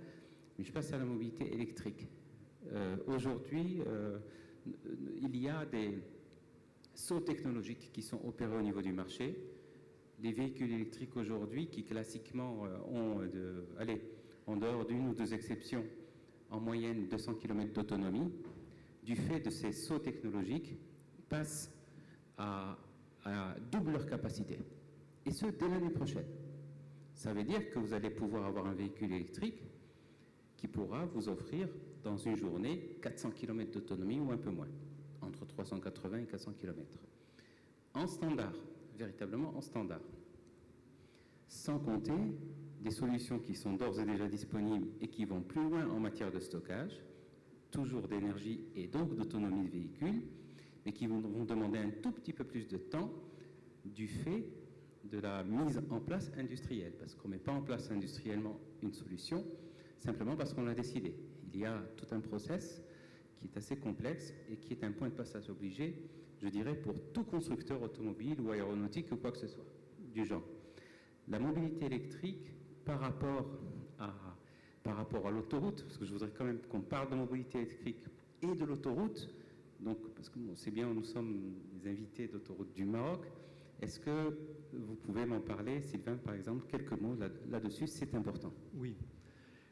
mais je passe à la mobilité électrique. Aujourd'hui, il y a des sauts technologiques qui sont opérés au niveau du marché. Les véhicules électriques aujourd'hui, qui classiquement ont, en dehors d'une ou deux exceptions, en moyenne 200 km d'autonomie, du fait de ces sauts technologiques, passent à double leur capacité. Et ce, dès l'année prochaine. Ça veut dire que vous allez pouvoir avoir un véhicule électrique qui pourra vous offrir dans une journée 400 km d'autonomie ou un peu moins, entre 380 et 400 km. En standard, véritablement en standard. Sans compter des solutions qui sont d'ores et déjà disponibles et qui vont plus loin en matière de stockage, toujours d'énergie et donc d'autonomie de véhicule, mais qui vont demander un tout petit peu plus de temps du fait de la mise en place industrielle, parce qu'on ne met pas en place industriellement une solution, simplement parce qu'on l'a décidé. Il y a tout un process qui est assez complexe et qui est un point de passage obligé, je dirais, pour tout constructeur automobile ou aéronautique ou quoi que ce soit, du genre. La mobilité électrique, par rapport à l'autoroute, parce que je voudrais quand même qu'on parle de mobilité électrique et de l'autoroute, donc, parce que bon, c'est bien, nous sommes les invités d'autoroute du Maroc. Est-ce que vous pouvez m'en parler, Sylvain, par exemple, quelques mots là-dessus, c'est important. Oui,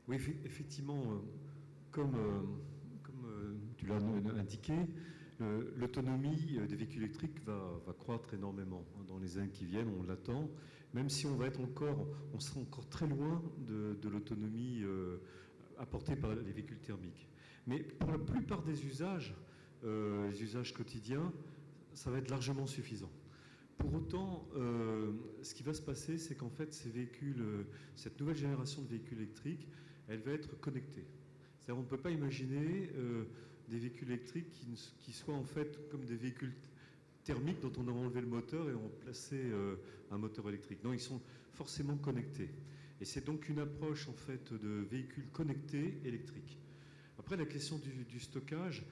effectivement, comme tu l'as indiqué, l'autonomie des véhicules électriques va croître énormément. Dans les années qui viennent, on l'attend, même si on sera encore très loin de l'autonomie apportée par les véhicules thermiques. Mais pour la plupart des usages, les usages quotidiens, ça va être largement suffisant. Pour autant, ce qui va se passer, c'est qu'en fait, ces véhicules, cette nouvelle génération de véhicules électriques, elle va être connectée. C'est-à-dire, on ne peut pas imaginer des véhicules électriques qui soient en fait comme des véhicules thermiques dont on a enlevé le moteur et on a placé un moteur électrique. Non, ils sont forcément connectés. Et c'est donc une approche en fait de véhicules connectés électriques. Après, la question du stockage,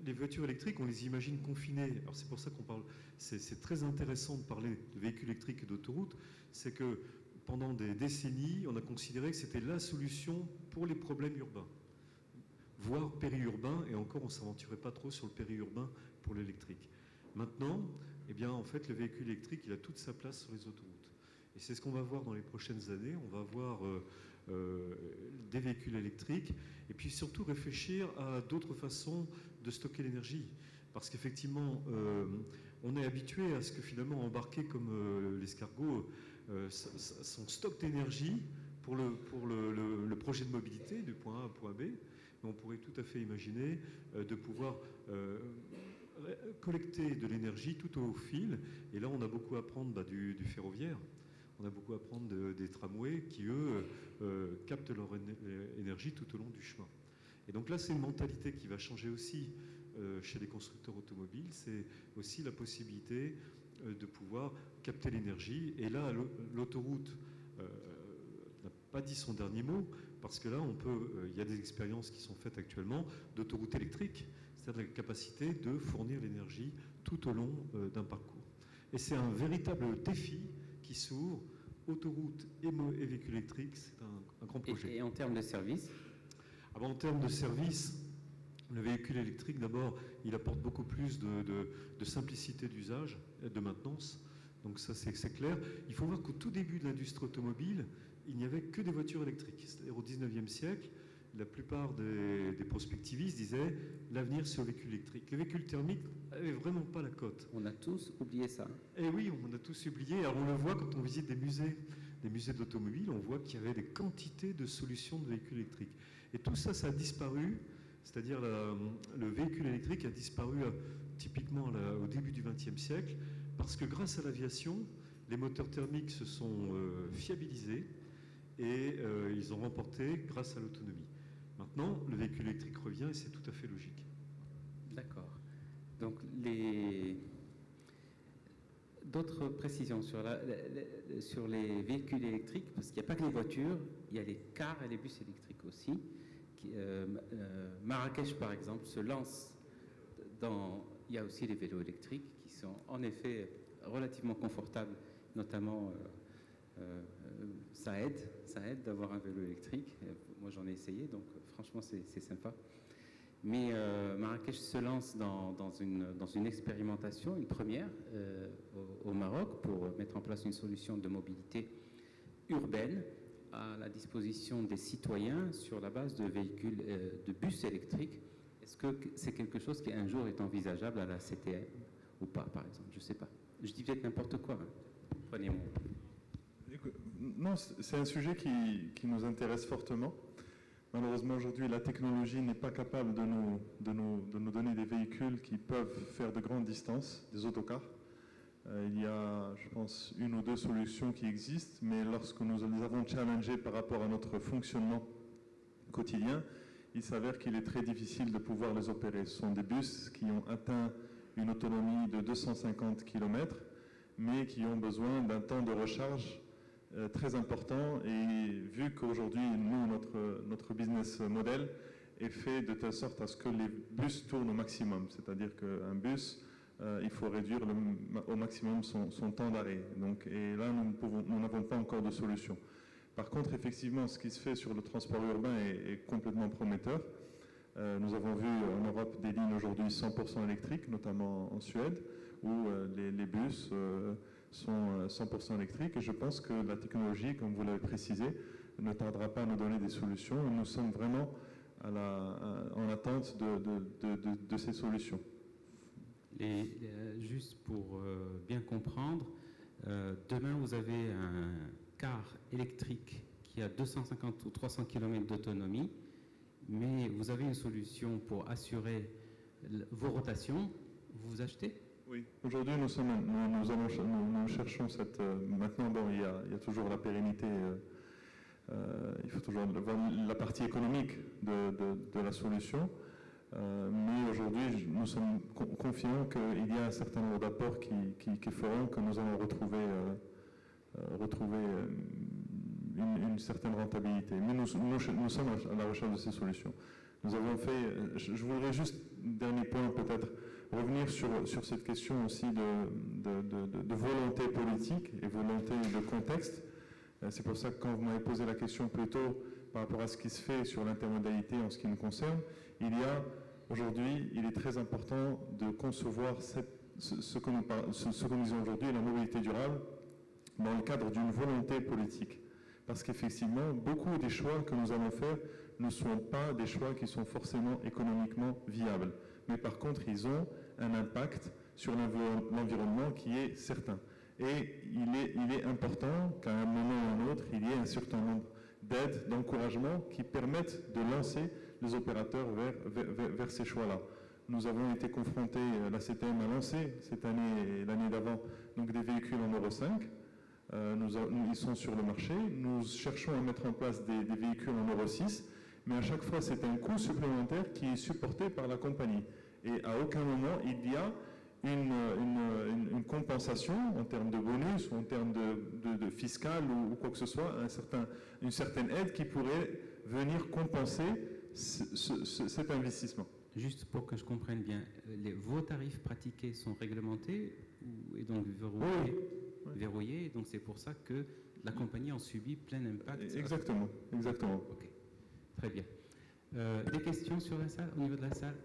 les voitures électriques, on les imagine confinées. Alors c'est pour ça qu'on parle. C'est très intéressant de parler de véhicules électriques et d'autoroutes. C'est que pendant des décennies, on a considéré que c'était la solution pour les problèmes urbains, voire périurbains. Et encore, on ne s'aventurait pas trop sur le périurbain pour l'électrique. Maintenant, eh bien, en fait, le véhicule électrique, il a toute sa place sur les autoroutes. Et c'est ce qu'on va voir dans les prochaines années. On va voir des véhicules électriques et puis surtout réfléchir à d'autres façons de stocker l'énergie. Parce qu'effectivement, on est habitué à ce que finalement embarquer comme l'escargot, son stock d'énergie pour le projet de mobilité du point A au point B. Mais on pourrait tout à fait imaginer de pouvoir collecter de l'énergie tout au fil. Et là, on a beaucoup à apprendre du ferroviaire. On a beaucoup à apprendre des tramways qui, eux, captent leur énergie tout au long du chemin. Et donc là, c'est une mentalité qui va changer aussi chez les constructeurs automobiles. C'est aussi la possibilité de pouvoir capter l'énergie. Et là, l'autoroute n'a pas dit son dernier mot, parce que là, il y a des expériences qui sont faites actuellement d'autoroute électrique, c'est-à-dire la capacité de fournir l'énergie tout au long d'un parcours. Et c'est un véritable défi qui s'ouvre, autoroute et véhicules électriques, c'est un grand projet. Et en termes de services? En termes de services, le véhicule électrique, d'abord, il apporte beaucoup plus de simplicité d'usage et de maintenance. Donc ça, c'est clair. Il faut voir qu'au tout début de l'industrie automobile, il n'y avait que des voitures électriques. C'est-à-dire au 19e siècle, la plupart des prospectivistes disaient l'avenir c'est au véhicule électrique. Le véhicule thermique n'avait vraiment pas la cote. On a tous oublié ça. Eh oui, on a tous oublié. Alors on le voit quand on visite des musées d'automobile, on voit qu'il y avait des quantités de solutions de véhicules électriques. Et tout ça, ça a disparu. C'est-à-dire le véhicule électrique a disparu typiquement au début du XXe siècle parce que grâce à l'aviation, les moteurs thermiques se sont fiabilisés et ils ont remporté grâce à l'autonomie. Maintenant, le véhicule électrique revient et c'est tout à fait logique. D'accord. Donc, d'autres précisions sur les véhicules électriques, parce qu'il n'y a pas que les voitures, il y a les cars et les bus électriques aussi. Marrakech, par exemple, se lance dans... Il y a aussi les vélos électriques qui sont en effet relativement confortables, notamment ça aide d'avoir un vélo électrique. Moi, j'en ai essayé, donc franchement, c'est sympa. Mais Marrakech se lance dans une expérimentation, une première au Maroc, pour mettre en place une solution de mobilité urbaine à la disposition des citoyens sur la base de véhicules, de bus électriques. Est-ce que c'est quelque chose qui un jour est envisageable à la CTM ou pas, par exemple? Je ne sais pas. Je dis peut-être n'importe quoi. Hein. Prenez-moi. Non, c'est un sujet qui nous intéresse fortement. Malheureusement, aujourd'hui, la technologie n'est pas capable de nous donner des véhicules qui peuvent faire de grandes distances, des autocars. Il y a, je pense, une ou deux solutions qui existent, mais lorsque nous les avons challengées par rapport à notre fonctionnement quotidien, il s'avère qu'il est très difficile de pouvoir les opérer. Ce sont des bus qui ont atteint une autonomie de 250 km, mais qui ont besoin d'un temps de recharge très important. Et vu qu'aujourd'hui, nous, notre business model est fait de telle sorte à ce que les bus tournent au maximum. C'est-à-dire qu'un bus, il faut réduire au maximum son temps d'arrêt. Et là, nous n'avons pas encore de solution. Par contre, effectivement, ce qui se fait sur le transport urbain est complètement prometteur. Nous avons vu en Europe des lignes aujourd'hui 100% électriques, notamment en Suède, où les bus sont 100% électriques. Et je pense que la technologie, comme vous l'avez précisé, ne tardera pas à nous donner des solutions. Nous sommes vraiment en attente de ces solutions. Juste pour bien comprendre, demain vous avez un car électrique qui a 250 ou 300 km d'autonomie, mais vous avez une solution pour assurer vos rotations, vous achetez? Oui, aujourd'hui nous cherchons cette... maintenant, bon, il y a toujours la pérennité, il faut toujours voir la partie économique de la solution. Mais aujourd'hui, nous sommes confiants qu'il y a un certain nombre d'apports qui feront que nous allons retrouver une certaine rentabilité. Mais nous sommes à la recherche de ces solutions. Nous avons fait... Je voudrais juste, dernier point peut-être, revenir sur cette question aussi de volonté politique et volonté de contexte. C'est pour ça que quand vous m'avez posé la question plus tôt par rapport à ce qui se fait sur l'intermodalité en ce qui nous concerne, aujourd'hui, il est très important de concevoir ce que nous disons aujourd'hui, la mobilité durable, dans le cadre d'une volonté politique. Parce qu'effectivement, beaucoup des choix que nous allons faire ne sont pas des choix qui sont forcément économiquement viables. Mais par contre, ils ont un impact sur l'environnement qui est certain. Et il est important qu'à un moment ou un autre, il y ait un certain nombre d'aides, d'encouragements qui permettent de lancer les opérateurs vers ces choix-là. Nous avons été confrontés, la CTM a lancé cette année et l'année d'avant, donc des véhicules en Euro 5. Ils sont sur le marché. Nous cherchons à mettre en place des véhicules en Euro 6, mais à chaque fois, c'est un coût supplémentaire qui est supporté par la compagnie. Et à aucun moment, il y a une compensation en termes de bonus ou en termes de fiscal ou quoi que ce soit, une certaine aide qui pourrait venir compenser cet investissement. Juste pour que je comprenne bien, vos tarifs pratiqués sont réglementés et donc verrouillés, donc c'est pour ça que la compagnie en subit plein impact. Exactement. Ok, très bien. Des questions sur la salle, au niveau de la salle?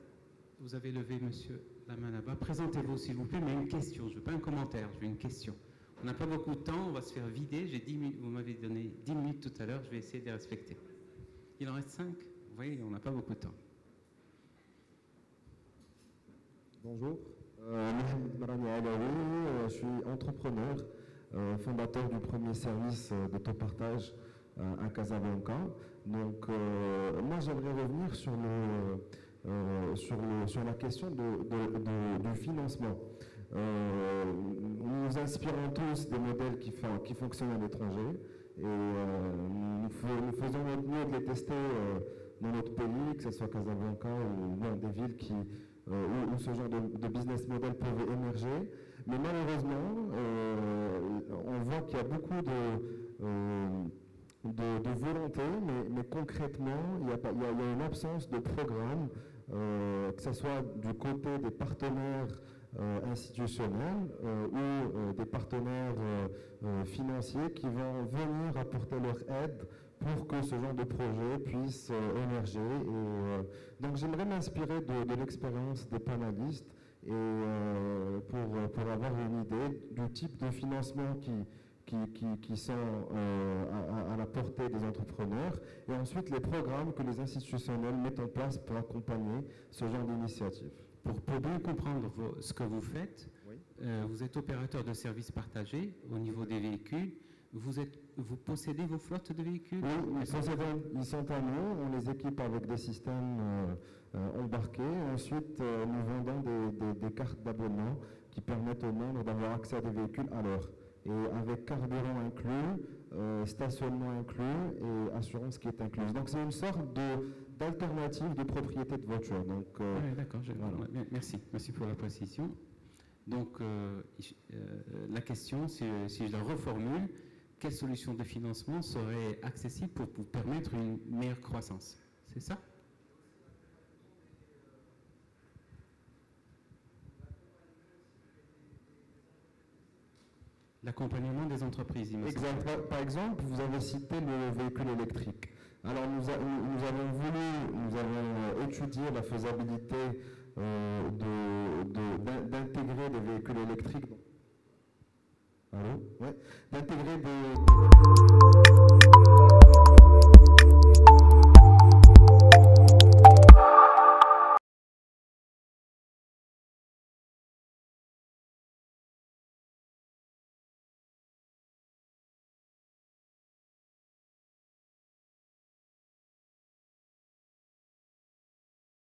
Vous avez levé, monsieur, la main là-bas. Présentez-vous, s'il vous plaît, mais une question. Je ne veux pas un commentaire, je veux une question. On n'a pas beaucoup de temps, on va se faire vider. J'ai 10 minutes, vous m'avez donné 10 minutes tout à l'heure, je vais essayer de les respecter. Il en reste 5. Vous voyez, on n'a pas beaucoup de temps. Bonjour, Mohamed Marani Alaoui, je suis entrepreneur, fondateur du premier service d'autopartage à Casablanca. Donc, moi, j'aimerais revenir sur la question du financement. Nous inspirons tous des modèles qui fonctionnent à l'étranger et nous faisons notre mieux de les tester dans notre pays, que ce soit Casablanca ou dans des villes où ce genre de business model peuvent émerger. Mais malheureusement, on voit qu'il y a beaucoup de volonté, mais concrètement, il y a une absence de programme, que ce soit du côté des partenaires institutionnels ou des partenaires financiers qui vont venir apporter leur aide pour que ce genre de projet puisse émerger. Donc j'aimerais m'inspirer de l'expérience des panélistes et pour avoir une idée du type de financement qui sont à la portée des entrepreneurs, et ensuite les programmes que les institutionnels mettent en place pour accompagner ce genre d'initiative. Pour bien comprendre ce que vous faites, oui. Vous êtes opérateur de services partagés au niveau des véhicules. Vous possédez vos flottes de véhicules? Oui, ils sont à nous, on les équipe avec des systèmes embarqués. Ensuite, nous vendons des cartes d'abonnement qui permettent aux membres d'avoir accès à des véhicules à l'heure. Et avec carburant inclus, stationnement inclus et assurance qui est incluse. Donc c'est une sorte d'alternative de propriété de voiture. Donc, oui, d'accord, voilà. Merci pour la précision. Donc la question, si je la reformule, quelle solution de financement serait accessible pour vous permettre une meilleure croissance? C'est ça? L'accompagnement des entreprises, il me semble. Par exemple, vous avez cité le véhicule électrique. Alors nous avons étudié la faisabilité d'intégrer des véhicules électriques. Allô? Ouais. D'intégrer des